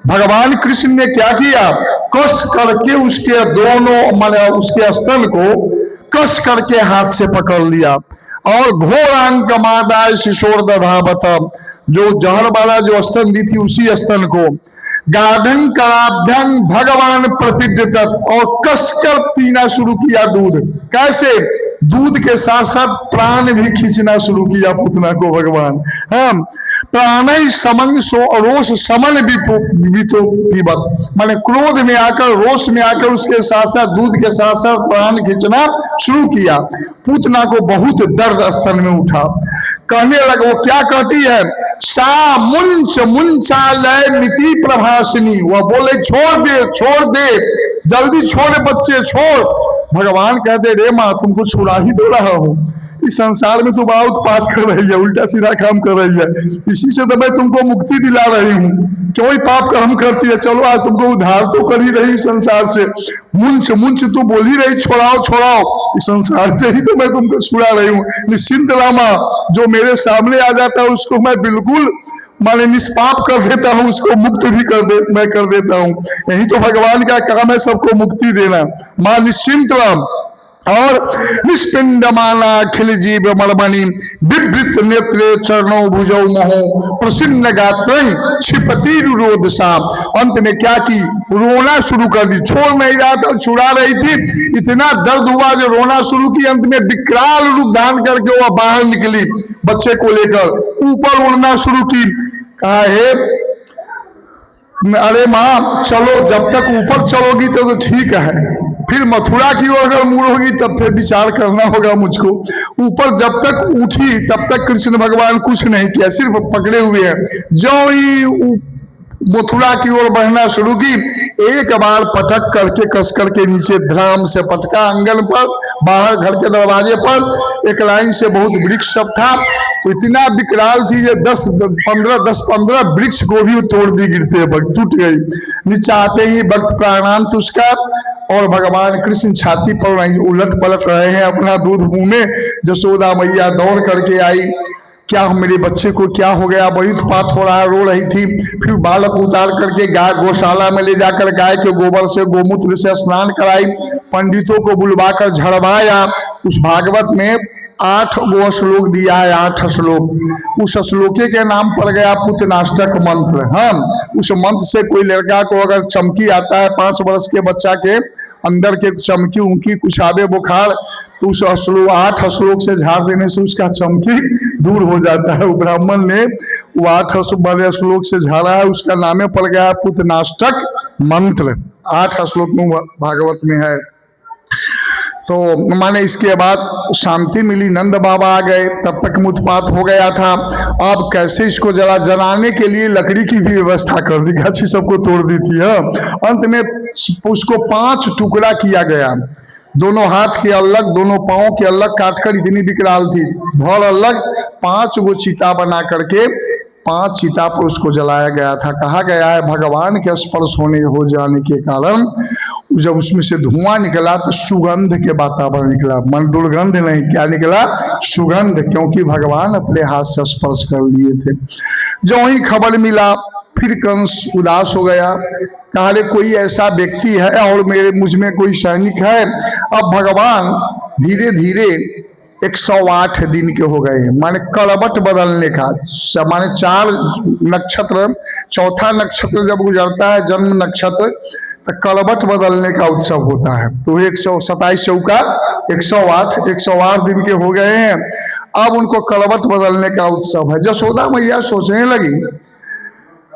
A: भगवान कृष्ण ने क्या किया, कस करके उसके दोनों माने उसके स्तन को कस करके हाथ से पकड़ लिया और घोरांक मादाय शिशोर दधावत, जो जहर वाला जो स्तन दी थी उसी स्तन को गाढ़ं कराभ्यं भगवान प्रपिद्यत, और कसकर पीना शुरू किया दूध। कैसे? दूध के साथ साथ प्राण भी खींचना शुरू किया पुतना को भगवान। हम प्राण समन सो रोष समन भी तो पीबत, माने क्रोध में आकर, रोष में आकर उसके साथ साथ दूध के साथ साथ प्राण खींचना शुरू किया। पुतना को बहुत दर्द स्तन में उठा। कहने लगा, वो क्या कहती है, सा मुंच मुंचालय मिति प्रभासिनी, वह बोले छोड़ दे छोड़ दे, जल्दी छोड़ बच्चे छोड़। भगवान कहते, रे माँ तुमको छुड़ा ही दो रहा हूँ, इस संसार में तो बड़ा उत्पात कर रही है, उल्टा सीधा काम कर रही है, इसी से तो मैं तुमको मुक्ति दिला रही हूँ, क्यों ही पाप कर्म करती है, चलो आज तुमको उद्धार तो कर ही रही संसार से। मुंच मुंच तो बोल ही रही, छोड़ाओ छोड़ाओ, इस संसार से ही तो मैं तुमको छुड़ा रही हूँ। निश्चिंत रामा, जो मेरे सामने आ जाता है उसको मैं बिल्कुल माने निष्पाप कर देता हूँ, उसको मुक्त भी मैं कर देता हूँ। यही तो भगवान का काम है, सबको मुक्ति देना। माँ निश्चिंत राम और निष्पिंडमाना अखिल जीव मणमणि, विवृत नेत्रे चरणों भुजौ मोहो, प्रसन्न गात्रं क्षिपति रुरोध सा। अंत में क्या की, रोना शुरू कर दी, छोड़ नहीं रहा था, छुड़ा रही थी, इतना दर्द हुआ जो रोना शुरू की। अंत में विकराल रूप धारण करके वह बाहर निकली, बच्चे को लेकर ऊपर उड़ना शुरू की। कहा, हे अरे माँ चलो, जब तक ऊपर चलोगी तो ठीक है, फिर मथुरा की ओर अगर मुड़ोगी तब फिर विचार करना होगा मुझको। ऊपर जब तक उठी तब तक कृष्ण भगवान कुछ नहीं किया, सिर्फ पकड़े हुए हैं। जो ही मथुरा की ओर बढ़ना शुरू की, एक बार पटक करके कस करके नीचे धराम से पटका आंगन पर, बाहर घर के दरवाजे पर। एक लाइन से बहुत वृक्ष सब था, इतना विकराल थी ये 10-15 वृक्ष को भी तोड़ दी, गिरते वक्त टूट गई। नीचे आते ही वक्त प्राणांत उसका, और भगवान कृष्ण छाती पर उलट पलट रहे हैं, अपना दूध मुंह में। जसोदा मैया दौड़ करके आई, क्या मेरे बच्चे को क्या हो गया, बड़ी उत्पात हो रहा है, रो रही थी। फिर बालक उतार करके गाय गौशाला में ले जाकर गाय के गोबर से गोमूत्र से स्नान कराई, पंडितों को बुलवाकर झड़वाया। उस भागवत में 8 गो श्लोक दिया है, 8 श्लोक। उस श्लोके के नाम पर गया पुतनाष्टक मंत्र। हम उस मंत्र से कोई लड़का को अगर चमकी आता है, 5 वर्ष के बच्चा के अंदर के चमकी उनकी कुछ आवे बुखार, तो उस 8 श्लोक से झाड़ देने से उसका चमकी दूर हो जाता है। वो ब्राह्मण ने वो 8 श्लोक से झाड़ा है, उसका नामे पड़ गया पुतनाष्टक मंत्र। 8 श्लोक में भागवत में है। तो माने इसके बाद शांति मिली, नंद बाबा आ गए, तब तक उत्पात हो गया था। अब कैसे इसको जलाने के लिए लकड़ी की भी व्यवस्था कर दी, गाछी सबको तोड़ दी थी। अंत में उसको 5 टुकड़ा किया गया, दोनों हाथ के अलग, दोनों पांव के अलग काटकर, इतनी विकराल थी। धड़ अलग 5 गो चिता बना करके 5 चिता पर उसको जलाया गया था। कहा गया है भगवान के स्पर्श हो जाने के कारण जब उसमें से धुआं निकला तो सुगंध के वातावरण निकला, मन दुर्गंध नहीं, क्या निकला, सुगंध, क्योंकि भगवान अपने हाथ से स्पर्श कर लिए थे। जो ही खबर मिला फिर कंस उदास हो गया। कहा, रे कोई ऐसा व्यक्ति है और मुझ में कोई सैनिक है। अब भगवान धीरे धीरे 108 दिन के हो गए, माने करवट बदलने का, माने 4 नक्षत्र, चौथा नक्षत्र जब गुजरता है जन्म नक्षत्र, तो करवट बदलने का उत्सव होता है। तो 127 चौका 108 दिन के हो गए हैं। अब उनको करवट बदलने का उत्सव है। जसोदा मैया सोचने लगी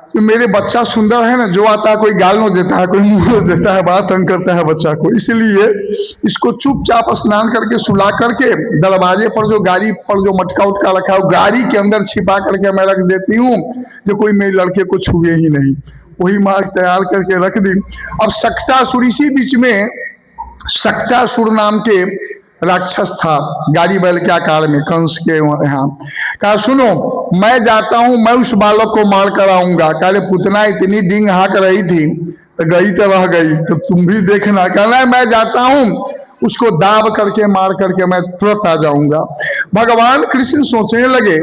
A: कि मेरे बच्चा सुंदर है ना, जो आता है कोई गाल नोच देता है, कोई मुंह नोच देता है, बात तंग करता है बच्चा को, इसलिए इसको चुपचाप स्नान करके सुला करके दरवाजे पर जो गाड़ी पर जो मटका उटका रखा है गाड़ी के अंदर छिपा करके मैं रख देती हूँ, जो कोई मेरे लड़के को छुए ही नहीं। वही मार्ग तैयार करके रख दी। अब सक्टासुर, इसी बीच में सक्टासुर नाम के राक्षस था, गाड़ी बैल के आकार में, कंस के यहाँ। कहा, सुनो मैं जाता हूँ, मैं उस बालक को मार कर आऊंगा। कहा, पुतना इतनी डींग हाँक रही थी तो गई तो रह गई, तो तुम भी देखना। कहना मैं जाता हूँ, उसको दाब करके मार करके मैं तुरंत आ जाऊंगा। भगवान कृष्ण सोचने लगे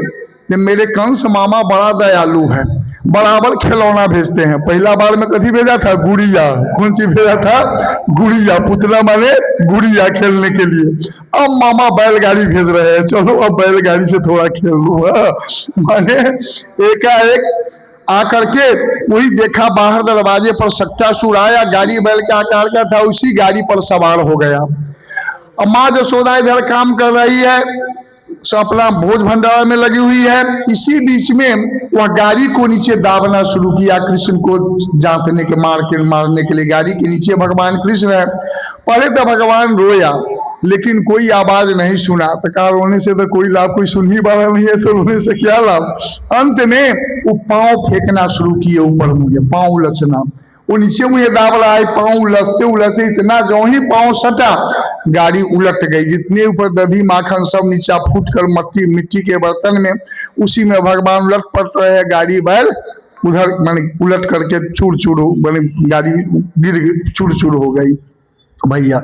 A: कि मेरे कंस मामा बड़ा दयालु है, बराबर खिलौना भेजते हैं। पहला बार में कथी भेजा था, गुड़िया। कौन सी भेजा था, गुड़िया, पुतला माने गुड़िया खेलने के लिए। अब मामा बैलगाड़ी भेज रहे हैं, चलो अब बैलगाड़ी से थोड़ा खेल लो। माने एकाएक आकर के वही देखा बाहर दरवाजे पर सट्टासुर आया, गाड़ी बैल के आकार का था, उसी गाड़ी पर सवार हो गया। अब माँ जसोदा इधर काम कर रही है, सब अपना भोज भंडारा में लगी हुई है। इसी बीच में वह गाड़ी को नीचे दाबना शुरू किया, कृष्ण को जांचने के मारने के लिए। गाड़ी के नीचे भगवान कृष्ण है। पहले तो भगवान रोया, लेकिन कोई आवाज नहीं सुना। तो कहा रोने से तो कोई लाभ, कोई सुन ही वाला नहीं है, तो रोने से क्या लाभ। अंत में वो पांव फेंकना शुरू किए ऊपर, मुझे पांव उलझना, वो नीचे मुझे दाब रहा है, पांव उलझते उलझते इतना जो ही पांव सटा, गाड़ी उलट गई। जितने ऊपर दही माखन सब नीचा फूट कर मिट्टी के बर्तन में, उसी में भगवान उलट पट रहे हैं। गाड़ी बैल उधर माने उलट करके चूर चूर बनी, गाड़ी गिर चूर चूर हो गई भैया।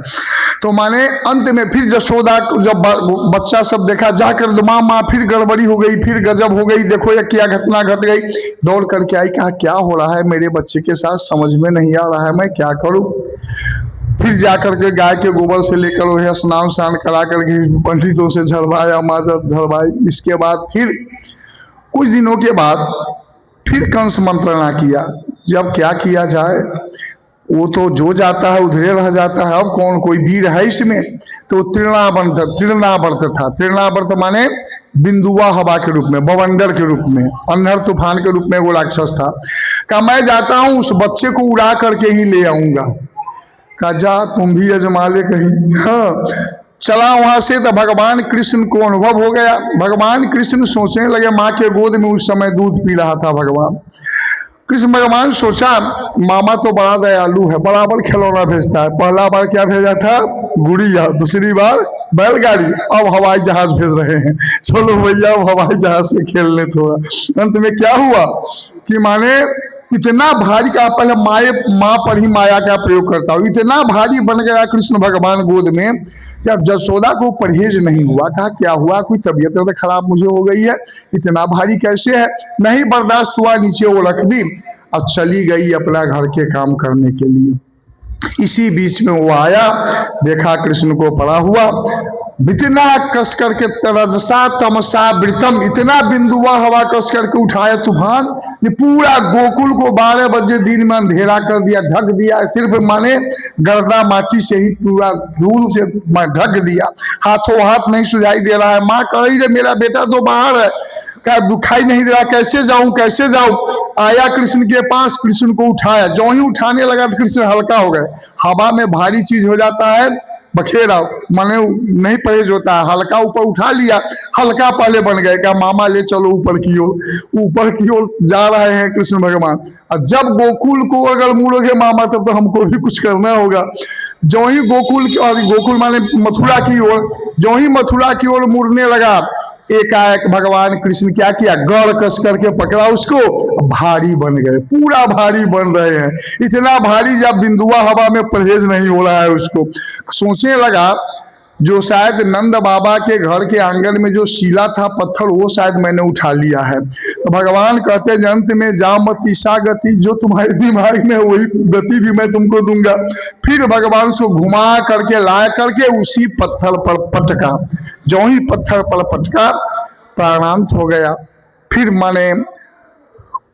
A: तो माने अंत में फिर जसोदा जब बच्चा सब देखा, जाकर माँ फिर गड़बड़ी हो गई, फिर गजब हो गई, देखो ये क्या घटना घट गई। दौड़ करके आई, कहा क्या हो रहा है मेरे बच्चे के साथ, समझ में नहीं आ रहा है, मैं क्या करूं। फिर जाकर के गाय के गोबर से लेकर वह स्नान करा करके पंडितों से झड़वाया, माजत झड़वाई। इसके बाद फिर कुछ दिनों के बाद फिर कंस मंत्रणा किया। जब क्या किया जाए, वो तो जो जाता है उधरे रह जाता है। अब कौन कोई वीर है इसमें। तो तृणावर्त था। तृणावर्त माने बिंदुआ हवा के रूप में, बवंडर के रूप में, अंधर तूफान के रूप में वो राक्षस था। कहा मैं जाता हूं, उस बच्चे को उड़ा करके ही ले आऊंगा। कहा जा तुम भी अजमा ले कहीं। हाँ, चला वहां से। तो भगवान कृष्ण को अनुभव हो गया। भगवान कृष्ण सोचने लगे, माँ के गोद में उस समय दूध पी रहा था भगवान कृष्ण। भगवान सोचा मामा तो बड़ा दयालु है, बराबर खिलौना भेजता है। पहला बार क्या भेजा था, गुड़िया, दूसरी बार बैलगाड़ी, अब हवाई जहाज भेज रहे हैं। चलो भैया अब हवाई जहाज से खेलने थोड़ा। अंत में क्या हुआ कि माने इतना भारी का, पहले माँ पर ही माया का प्रयोग करता हूँ, इतना भारी बन गया कृष्ण भगवान गोद में कि अब जसोदा को परहेज नहीं हुआ। कहा क्या हुआ, कोई तबीयत तो खराब मुझे हो गई है, इतना भारी कैसे है। नहीं बर्दाश्त हुआ, नीचे वो रख दी। अब चली गई अपना घर के काम करने के लिए। इसी बीच में वो आया, देखा कृष्ण को पड़ा हुआ, इतना कस करके तरजसा तमसा वृतम, इतना बिंदुआ हवा कस करके उठाया तूफान, ये पूरा गोकुल को 12 बजे दिन में अंधेरा कर दिया, ढक दिया। सिर्फ माने गर्दा माटी से ही पूरा धूल से ढक दिया। हाथों हाथ नहीं सुझाई दे रहा है। माँ कह रही है मेरा बेटा तो बाहर है, क्या दुखाई नहीं दे रहा, कैसे जाऊं कैसे जाऊं। आया कृष्ण के पास, कृष्ण को उठाया। जो ही उठाने लगा तो कृष्ण हल्का हो गए। हवा में भारी चीज हो जाता है बखेरा, माने नहीं परहेज होता है। हल्का ऊपर उठा लिया, हल्का पहले बन गए। क्या मामा ले चलो ऊपर की ओर। ऊपर की ओर जा रहे हैं कृष्ण भगवान। और जब गोकुल को अगर मुड़ोगे मामा, तब तो हमको भी कुछ करना होगा। जो ही गोकुल माने मथुरा की ओर, जो ही मथुरा की ओर मुड़ने लगा, एकाएक भगवान कृष्ण क्या किया, गढ़ कस करके पकड़ा उसको, भारी बन गए, पूरा भारी बन रहे हैं। इतना भारी जब बिंदुआ हवा में परहेज नहीं हो रहा है उसको। सोचने लगा जो शायद नंद बाबा के घर के आंगन में जो शिला था पत्थर, वो शायद मैंने उठा लिया है। तो भगवान कहते हैं अंत में जा मत ईशा गति, जो तुम्हारे दिमाग में वही गति भी मैं तुमको दूंगा। फिर भगवान उसको घुमा करके ला करके उसी पत्थर पर पटका। जो ही पत्थर पर पटका, प्राणांत हो गया। फिर माने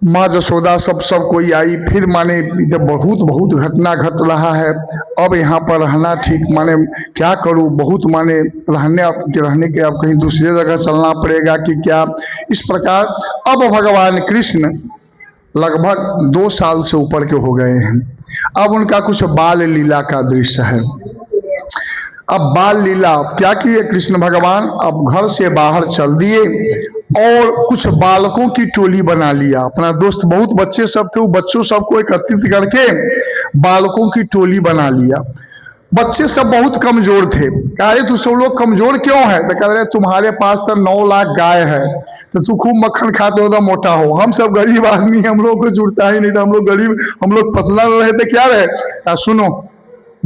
A: माँ जसोदा सब कोई आई। फिर माने बहुत घटना घट रहा है। अब यहाँ पर रहना ठीक माने क्या करूँ, बहुत माने रहने के अब कहीं दूसरी जगह चलना पड़ेगा कि क्या। इस प्रकार अब भगवान कृष्ण लगभग 2 साल से ऊपर के हो गए हैं। अब उनका कुछ बाल लीला का दृश्य है। अब बाल लीला क्या किए कृष्ण भगवान, अब घर से बाहर चल दिए और कुछ बालकों की टोली बना लिया। अपना दोस्त बहुत बच्चे सब थे, वो बच्चों सबको एकत्रित करके बालकों की टोली बना लिया। बच्चे सब बहुत कमजोर थे। कह रहे तू सब लोग कमजोर क्यों है, तो कह रहे तुम्हारे पास तो 9 लाख गाय है, तो तू खूब मक्खन खाते हो तो मोटा हो। हम सब गरीब आदमी, हम लोग को जुड़ता ही नहीं था, हम लोग गरीब, हम लोग पतला रहे थे, क्या रहे। सुनो,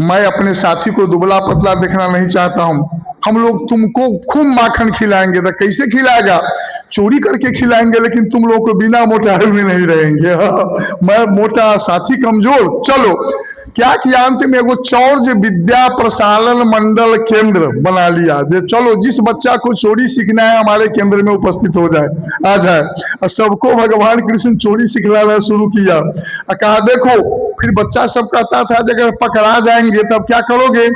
A: मैं अपने साथी को दुबला पतला देखना नहीं चाहता हूँ। हम लोग तुमको खूब माखन खिलाएंगे। तो कैसे खिलाएगा, चोरी करके खिलाएंगे, लेकिन तुम लोग को बिना मोटाए हुए नहीं रहेंगे। मैं मोटा, साथी कमजोर, चलो क्या किया, अंत में वो चौर्य विद्या प्रसारण मंडल केंद्र बना लिया। जे चलो जिस बच्चा को चोरी सीखना है हमारे केंद्र में उपस्थित हो जाए, आ जाए। और सबको भगवान कृष्ण चोरी सिखलाना शुरू किया। कहा देखो, फिर बच्चा सब कहता था अगर पकड़ा जाएंगे तब क्या करोगे,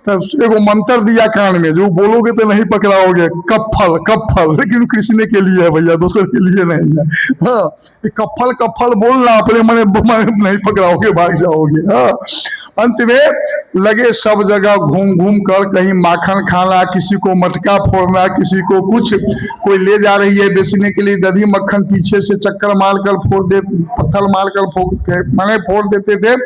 A: तब एगो मंत्र दिया कान में, जो बोलोगे तो नहीं पकड़ाओगे, कफल कफल, लेकिन कृष्ण के लिए है भैया, दूसरे के लिए नहीं है। हाँ, कफल कफल बोलना, अपने मने नहीं पकड़ाओगे, भाग जाओगे। हाँ, अंत में लगे सब जगह घूम घूम कर, कहीं माखन खाना, किसी को मटका फोड़ना, किसी को कुछ, कोई ले जा रही है बेचने के लिए दधी मक्खन, पीछे से चक्कर मारकर फोड़ दे, पत्थर मारकर माने फोड़ देते थे।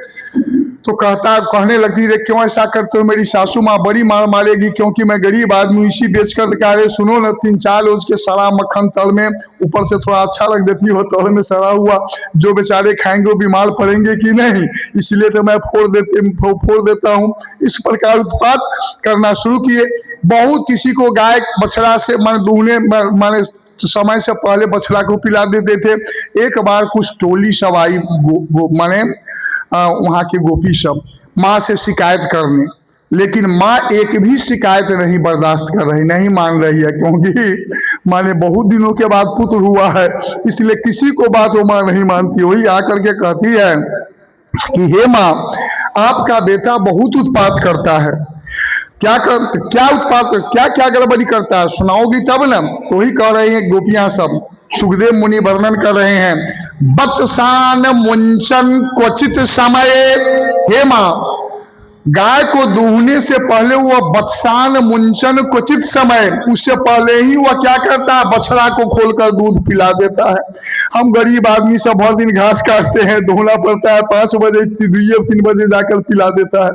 A: तो कहने लगती रे क्यों ऐसा करते हो, मेरी सासू माँ बड़ी मार मारेगी, क्योंकि मैं गरीब आदमी, इसी बेच कर कह रहे सुनो न, 3-4 रोज के सड़ा मक्खन तल में, ऊपर से थोड़ा अच्छा लग देती हो, तल में सड़ा हुआ, जो बेचारे खाएंगे वो बीमार पड़ेंगे कि नहीं, इसलिए तो मैं फोड़ देता हूँ। इस प्रकार उत्पात करना शुरू किए। बहुत किसी को गाय बछड़ा से दूहने माने समय से पहले बछड़ा को पिला देते थे। एक बार कुछ टोली सब आई, माने वहाँ की गोपी सब माँ से शिकायत करने, लेकिन माँ एक भी शिकायत नहीं बर्दाश्त कर रही, नहीं मान रही है, क्योंकि माने बहुत दिनों के बाद पुत्र हुआ है, इसलिए किसी को बात वो माँ नहीं मानती। वही आकर के कहती है कि हे माँ, आपका बेटा बहुत उत्पात करता है। क्या उत्पात, क्या क्या गड़बड़ी करता है, सुनाओगी तब ना। तो ही कह रहे हैं गोपियां सब, सुखदेव मुनि वर्णन कर रहे हैं, बत्सान मुंचन क्वचित समय, हे माँ, गाय को दूहने से पहले वह बत्सान मुंचन क्वचित समय, उससे पहले ही वह क्या करता है, बछड़ा को खोलकर दूध पिला देता है। हम गरीब आदमी सब भर दिन घास काटते हैं, धोना पड़ता है, 5 बजे 3 बजे जाकर पिला देता है।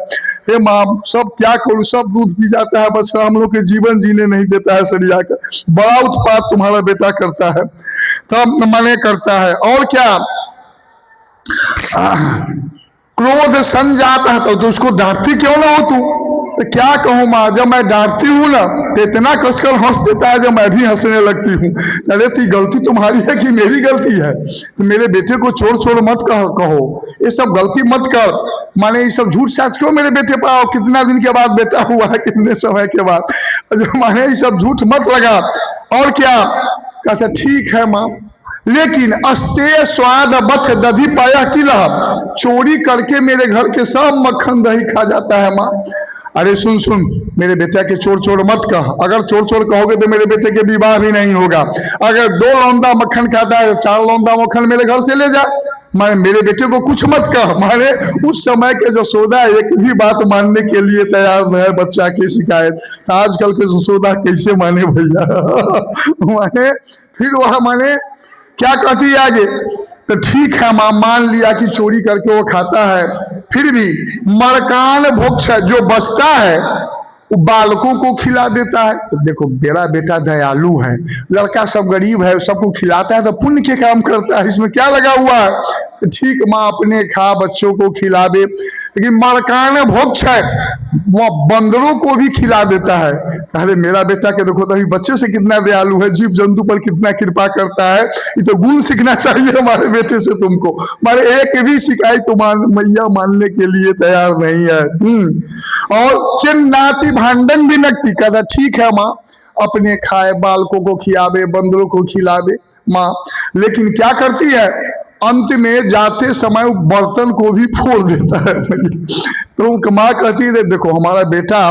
A: हे माँ, सब क्या करूँ, सब दूध पी जाता है, बछड़ा हम लोग के जीवन जीने नहीं देता है सरिया कर। बड़ा उत्पात तुम्हारा बेटा करता है, तब मने करता है। और क्या, क्रोध सन जाता है तो उसको डांटती क्यों ना हो तू। तो क्या कहूँ माँ, जब मैं डांटती हूँ ना तो इतना कसकर हंस देता है, जब मैं भी हंसने लगती हूँ। अरे तो गलती तुम्हारी है कि मेरी गलती है, तो मेरे बेटे को छोड़ मत कहो, ये सब गलती मत कर, माने ये सब झूठ साच क्यों मेरे बेटे पर, कितना दिन के बाद बेटा हुआ है, कितने समय के बाद, जो माने ये सब झूठ मत लगा। और क्या, अच्छा ठीक है माँ, लेकिन अस्ते स्वाद बथ दधी पाया किला, चोरी करके मेरे घर के सब मक्खन दही खा जाता है माँ। अरे सुन, मेरे बेटा के चोर मत कह, अगर चोर कहोगे तो मेरे बेटे के विवाह भी नहीं होगा। अगर 2 लौंडा मक्खन खाता है, 4 लौंडा मक्खन मेरे घर से ले जा, माने मेरे बेटे को कुछ मत कह। माने उस समय के जसोदा एक भी बात मानने के लिए तैयार न है, बच्चा की शिकायत। तो आजकल के जसोदा कैसे माने भैया। माने फिर वह माने क्या कहती है आगे, तो ठीक है माँ, मान लिया कि चोरी करके वो खाता है, फिर भी मरकान भोक्ष जो बचता है वो बालकों को खिला देता है। तो देखो मेरा बेटा दयालु है, लड़का सब गरीब है, सबको खिलाता है, तो पुण्य के काम करता है, इसमें क्या लगा हुआ है। तो ठीक माँ अपने खा, बच्चों को खिला दे, लेकिन मरकान भोक्ष है, वो बंदरों को भी खिला देता है। अरे मेरा बेटा के देखो तभी बच्चे से कितना दयालु है, जीव जंतु पर कितना कृपा करता है, ये तो गुण सीखना चाहिए हमारे बेटे से तुमको। मारे एक भी शिकायत तो मैया मानने के लिए तैयार नहीं है। और चिन्नाती भांडन भी नकती, कहता ठीक है माँ, अपने खाए, बालकों को खिलावे, बंदरों को खिलावे माँ, लेकिन क्या करती है, अंत में जाते समय बर्तन को भी फोड़ देता है। तो माँ कहती है देखो हमारा बेटा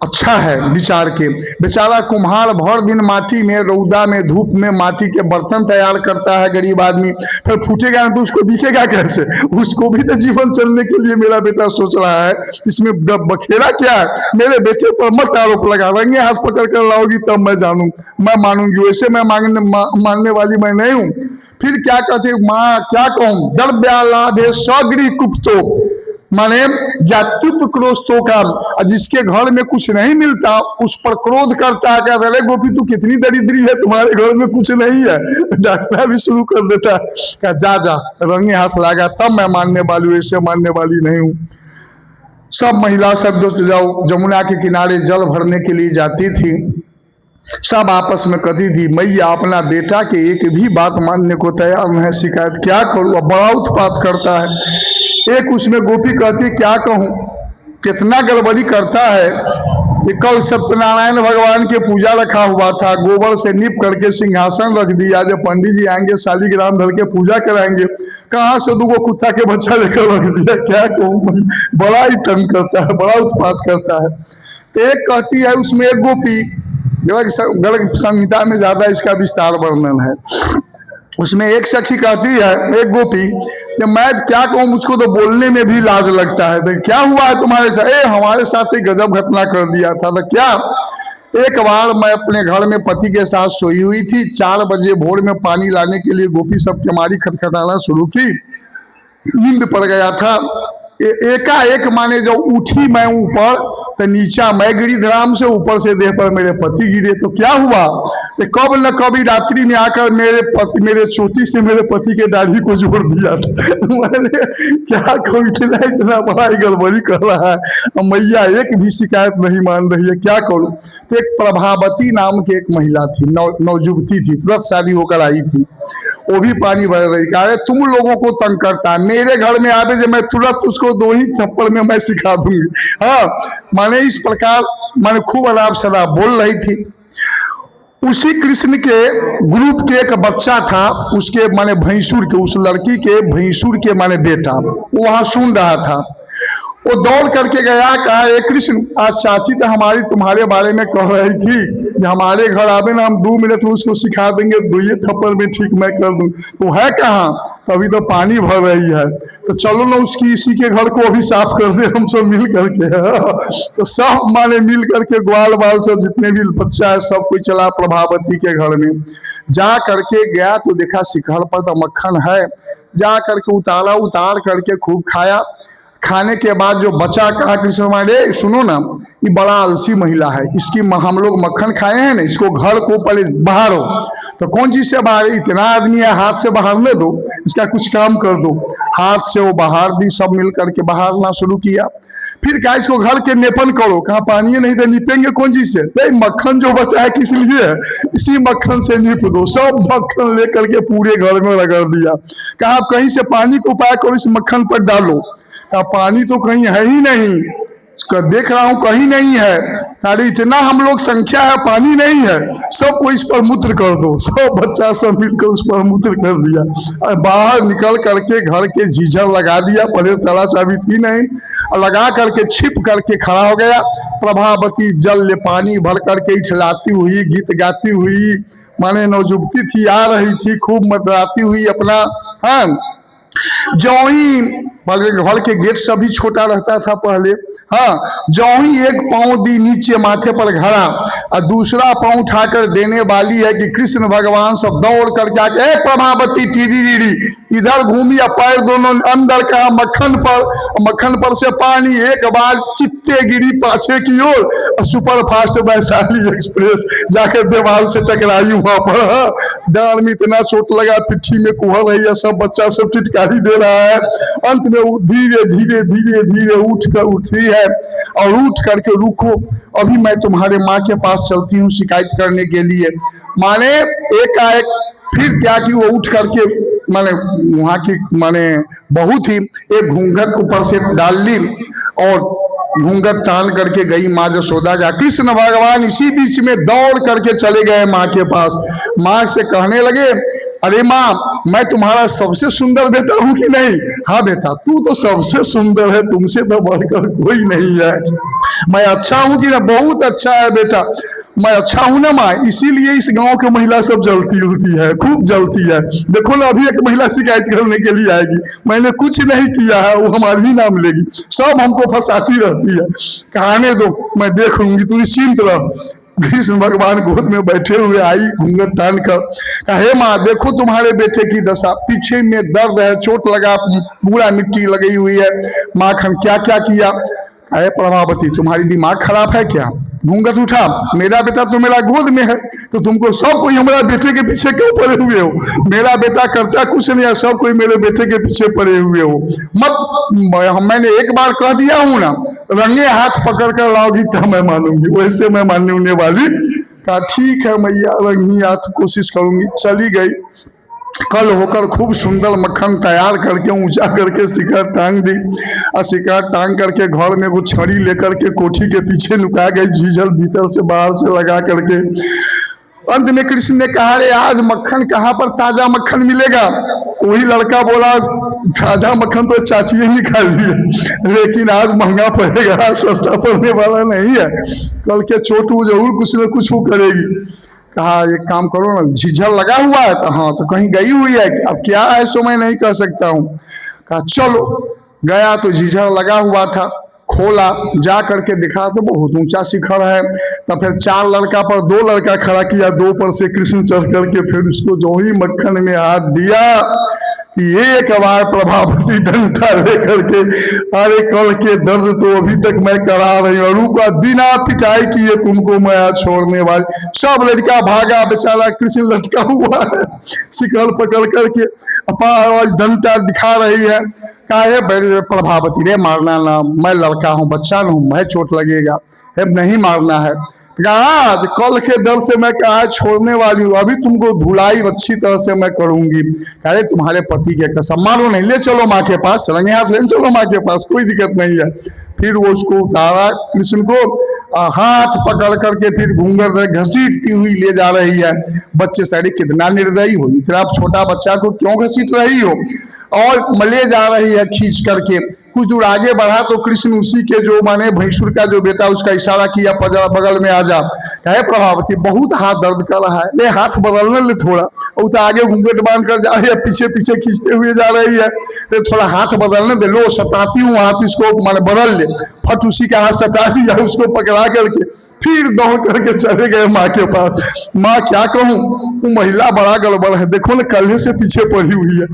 A: अच्छा है विचार के, बेचारा कुम्हार भर दिन माटी में, रौदा में, धूप में माटी के बर्तन तैयार करता है, गरीब आदमी, फिर फूटेगा तो उसको बिकेगा कैसे, उसको भी तो जीवन चलने के लिए मेरा बेटा सोच रहा है, इसमें बखेड़ा क्या है। मेरे बेटे पर मत आरोप लगा, रंगे हाथ पकड़ कर लाओगी तब मैं मानूंगी, वैसे मैं मानने वाली मैं नहीं हूँ। फिर क्या कहते माँ, क्या कहूँ, द्रव्यालाभे सगृह कुप्तो, माने जात्युप क्रोधों का, जिसके घर में कुछ नहीं मिलता उस पर क्रोध करता है। कहता है गोपी तू कितनी दरिद्री है, तुम्हारे घर में कुछ नहीं है, डांटना भी शुरू कर देता है। क्या जा रंगे हाथ लगा तब मैं मानने वाली हूँ, ऐसे मानने वाली नहीं हूँ। सब महिला सब दोस्त जाओ, जमुना के किनारे जल भरने के लिए जाती थी, सब आपस में कहती थी मैया अपना बेटा के एक भी बात मानने को तैयार नहीं है, शिकायत क्या करूँ, अब बड़ा उत्पात करता है। एक उसमें गोपी कहती है क्या कहूँ, कितना गड़बड़ी करता है कि कल सत्यनारायण भगवान के पूजा रखा हुआ था, गोबर से नीप करके सिंहासन रख दिया, जब पंडित जी आएंगे शालिग्राम धर के पूजा कराएंगे, कहाँ से दूगो कुत्ता के बच्चा लेकर रख दिया। क्या कहूँ, बड़ा ही तंग करता है, बड़ा उत्पात करता है। तो एक कहती है उसमें एक गोपी, गर्ग संहिता में ज्यादा इसका विस्तार वर्णन है, उसमें एक सखी कहती है, एक गोपी, कि मैं क्या कहूँ, मुझको तो बोलने में भी लाज लगता है। तो क्या हुआ है तुम्हारे साथ? हमारे साथ एक गजब घटना कर दिया था। तो क्या? एक बार मैं अपने घर में पति के साथ सोई हुई थी, 4 बजे भोर में पानी लाने के लिए गोपी सब केमारी खटखटाना शुरू की, नींद पड़ गया था। एकाएक माने जो उठी मैं ऊपर, तो नीचा मैं गिरी धराम से, ऊपर से देह पर मेरे पति गिरे। तो क्या हुआ, कब न कभी रात्रि में आकर मेरे चोटी से मेरे पति के दाढ़ी को जोड़ दिया था। मैंने क्या कहूँ, इतना बड़ा गड़बड़ी कर रहा है, मैया एक भी शिकायत नहीं मान रही है, क्या करूँ। तो एक प्रभावती नाम की एक महिला थी, नवजुवती थी, तुरंत शादी होकर आई थी, वो भी पानी भर रही। कहा तुम लोगों को तंग करता है, मेरे घर में आवे जो मैं तुरंत उसको 2 ही थप्पड़ में मैं सिखा दूंगी। हाँ, माने इस प्रकार माने खूब अलाप शराब बोल रही थी। उसी कृष्ण के ग्रुप के एक बच्चा था, उसके माने भैंसुर के, उस लड़की के भैंसुर के माने बेटा, वो वहां सुन रहा था। वो दौड़ करके गया, कहा ए कृष्ण, आज चाची तो हमारी तुम्हारे बारे में कह रही थी कि हमारे घर आवे ना, हम 2 मिनट में उसको सिखा देंगे, 2 थप्पड़ में ठीक मैं कर दूं। तो है कहाँ? तो अभी तो पानी भर रही है, तो चलो ना उसकी इसी के घर को अभी साफ कर दे, हम सब मिल करके। तो सब माने मिल करके ग्वाल बाल सब जितने भी बच्चा है सब कोई चला प्रभावती के घर में। जा करके गया तो देखा शिखर पर तो मक्खन है, जा करके उतारा, उतार करके खूब खाया। खाने के बाद जो बचा, कहा कृष्ण हमारे सुनो ना, ये बड़ा आलसी महिला है, इसकी हम लोग मक्खन खाए हैं ना, इसको घर को पहले बहारो। तो कौन चीज से बाहर, इतना आदमी है, हाथ से बहारने दो, इसका कुछ काम कर दो। हाथ से वो बहार दी, सब मिल करके बहारना शुरू किया। फिर कहा इसको घर के नेपन करो, कहा पानी नहीं तो निपेंगे कौन चीज से, भाई मक्खन जो बचा है किस लिए है, इसी मक्खन से निप दो। सब मक्खन लेकर के पूरे घर में रगड़ दिया। कहा आप कहीं से पानी को उपाय करो, इस मक्खन पर डालो। का पानी तो कहीं है ही नहीं, देख रहा हूं कहीं नहीं है। अरे इतना हम लोग संख्या है, पानी नहीं है, सबको इस पर मूत्र कर दो। सब बच्चा सब मिलकर उस पर मूत्र कर दिया और बाहर निकल करके घर के झीझर लगा दिया, पहले तला चाबी थी नहीं, और लगा करके छिप करके खड़ा हो गया। प्रभावती जल ले पानी भर करके इठलाती हुई, गीत गाती हुई, माने नवजुवती थी, आ रही थी खूब मडराती हुई अपना। हाँ, जो ही घर के गेट से भी छोटा रहता था पहले। हाँ, जो ही एक पांव दी नीचे माथे पर घड़ा और दूसरा पांव उठाकर देने वाली है कि कृष्ण भगवान सब दौड़ करके आके प्रभावती टीडी इधर घूमी, पैर दोनों अंदर का मक्खन पर से पानी, एक बार चित्ते गिरी पाछे की ओर, सुपर फास्ट वैशाली एक्सप्रेस जाकर दीवार से टकराई वहां पर। डांड में इतना चोट लगा, पिट्ठी में कुहल रही है, सब बच्चा सब टिटकारी दे रहा है। अंत में धीरे धीरे धीरे धीरे उठी है और उठ करके रुको, अभी मैं तुम्हारे माँ के पास चलती हूँ शिकायत करने के लिए। माने एकाएक फिर क्या कि वो उठ करके माने वहां की माने बहुत ही एक घूंघट ऊपर से डाल ली और घूंघट तान करके गई माँ यशोदा का। कृष्ण भगवान इसी बीच में दौड़ करके चले गए माँ के पास। माँ से कहने लगे, अरे माँ, मैं तुम्हारा सबसे सुंदर बेटा हूं कि नहीं? हाँ बेटा, तू तो सबसे सुंदर है, तुमसे तो बढ़कर कोई नहीं है। मैं अच्छा हूं कि ना? बहुत अच्छा है बेटा, मैं अच्छा हूं ना माँ, इसीलिए इस गांव की महिला सब जलती होती है, खूब जलती है। देखो ना, अभी एक महिला शिकायत करने के लिए आएगी, मैंने कुछ नहीं किया है, वो हमारी ही नाम लेगी, सब हमको फंसाती रहती है। कहने दो, मैं देख लूंगी, तू निश्चिंत रह। कृष्ण भगवान गोद में बैठे हुए आई घूंघट तान कर, कहे माँ देखो तुम्हारे बेटे की दशा, पीछे में दर्द है, चोट लगा, पूरा मिट्टी लगी हुई है। माखन क्या क्या किया? अरे प्रभावती, तुम्हारी दिमाग खराब है क्या? घूंघट उठा, मेरा बेटा तो मेरा गोद में है, तो तुमको सब कोई हमारे बेटे के पीछे क्यों पड़े हुए हो? मेरा बेटा करता कुछ नहीं है, सब कोई मेरे बेटे के पीछे पड़े हुए हो। मत, मैंने एक बार कह दिया हूं ना, रंगे हाथ पकड़ कर लाओगी तब मैं मानूंगी, वैसे मैं मानने वाली। कहा ठीक है मैया, रंगी हाथ कोशिश करूंगी। चली गई। कल होकर खूब सुंदर मक्खन तैयार करके ऊंचा करके शिखर टांग दी, और शिखर टांग करके घर में वो छड़ी लेकर के कोठी के पीछे नुका गई, झीझल भीतर से बाहर से लगा करके। अंत में कृष्ण ने कहा, रे आज मक्खन कहाँ पर ताजा मक्खन मिलेगा? वही लड़का बोला, ताजा मक्खन तो चाची ने निकाल लिया, लेकिन आज महंगा पड़ेगा, आज सस्ता पड़ने वाला नहीं है, कल के चोट जरूर कुछ न कुछ वो करेगी। कहा एक काम करो ना, झिझल लगा हुआ है? तो हाँ, तो कहीं गई हुई है? अब क्या है सो मैं नहीं कह सकता हूँ। कहा चलो, गया तो झिझल लगा हुआ था, खोला, जा करके दिखा तो बहुत ऊंचा शिखर है। तो फिर 4 लड़का पर 2 लड़का खड़ा किया, 2 पर से कृष्ण चढ़ करके फिर उसको जो ही मक्खन में हाथ दिया कि एक बार प्रभावती डंडा लेकर के, अरे कल के दर्द तो अभी तक मैं करा रही हूँ, का बिना पिटाई किए तुमको मैं आज छोड़ने वाली। सब लड़का भागा, बेचारा कृष्ण लटका हुआ है, शिकल पकड़ करके अपार डंडा दिखा रही है। काहे प्रभावती रे, मारना ना, मैं लड़का हूँ, बच्चा हूँ, मैं चोट लगेगा, नहीं मारना है। आज कल के दर से मैं कहा छोड़ने वाली हूँ, अभी तुमको धुलाई अच्छी तरह से मैं करूंगी। अरे तुम्हारे पति के कसम, मारो नहीं, ले चलो माँ के पास, रंगे हाथ ले चलो माँ के पास, कोई दिक्कत नहीं है। फिर वो उसको उतारा, कृष्ण को हाथ पकड़ करके फिर घूंघर घसीटती हुई ले जा रही है। बच्चे सारे कितना निर्दयी हो, इतना आप छोटा बच्चा को क्यों घसीट रही हो? और ले जा रही है खींच करके। कुछ दूर आगे बढ़ा तो कृष्ण उसी के जो माने भैंसुर का जो बेटा, उसका इशारा किया, बगल में आ जा। कहे प्रभावती बहुत हाथ दर्द कर रहा है, ले हाथ बदलने ले थोड़ा। वो तो आगे घूंघट बांध कर जा रही है, पीछे पीछे खींचते हुए जा रही है, ले थोड़ा हाथ बदलने दे, लो सताती हूँ हाथ, इसको माने बदल ले। फट उसी का हाथ सटा दिया, उसको पकड़ा करके फिर दौड़ करके चले गए माँ के पास। माँ क्या कहूँ, वो महिला बड़ा गड़बड़ है, देखो ना कल्हे से पीछे पड़ी हुई है,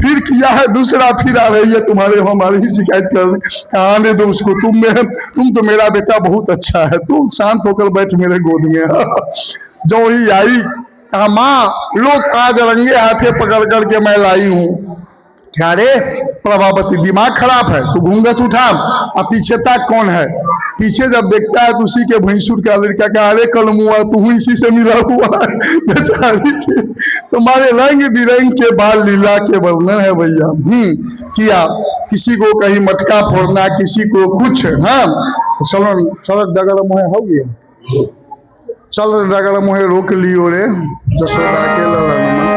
A: फिर किया है दूसरा, फिर आ रही है तुम्हारे हमारी ही शिकायत करने। आने दो उसको, तुम तो मेरा बेटा बहुत अच्छा है, तुम शांत होकर बैठ मेरे गोद में। जो ही आई, कहा माँ लोग आज रंगे हाथे पकड़ करके मैं लाई हूँ। क्या रे प्रभावती, दिमाग खराब है, तू घूंघट उठा, और पीछे तक कौन है? पीछे जब देखता है तो उसी के भैंसुर का लड़का का, अरे कलमुआ तू इसी से मिला हुआ है बेचारी के, तुम्हारे रंग बिरंग के बाल लीला के वर्णन है भैया। किया, किसी को कहीं मटका फोड़ना, किसी को कुछ। हाँ चलो चलो, डगर मुहे हो गया, चल डगर मुहे रोक लियो रे जसोदा के ललन।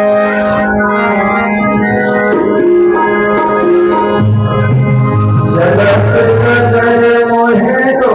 A: जगत नगर मोहे तो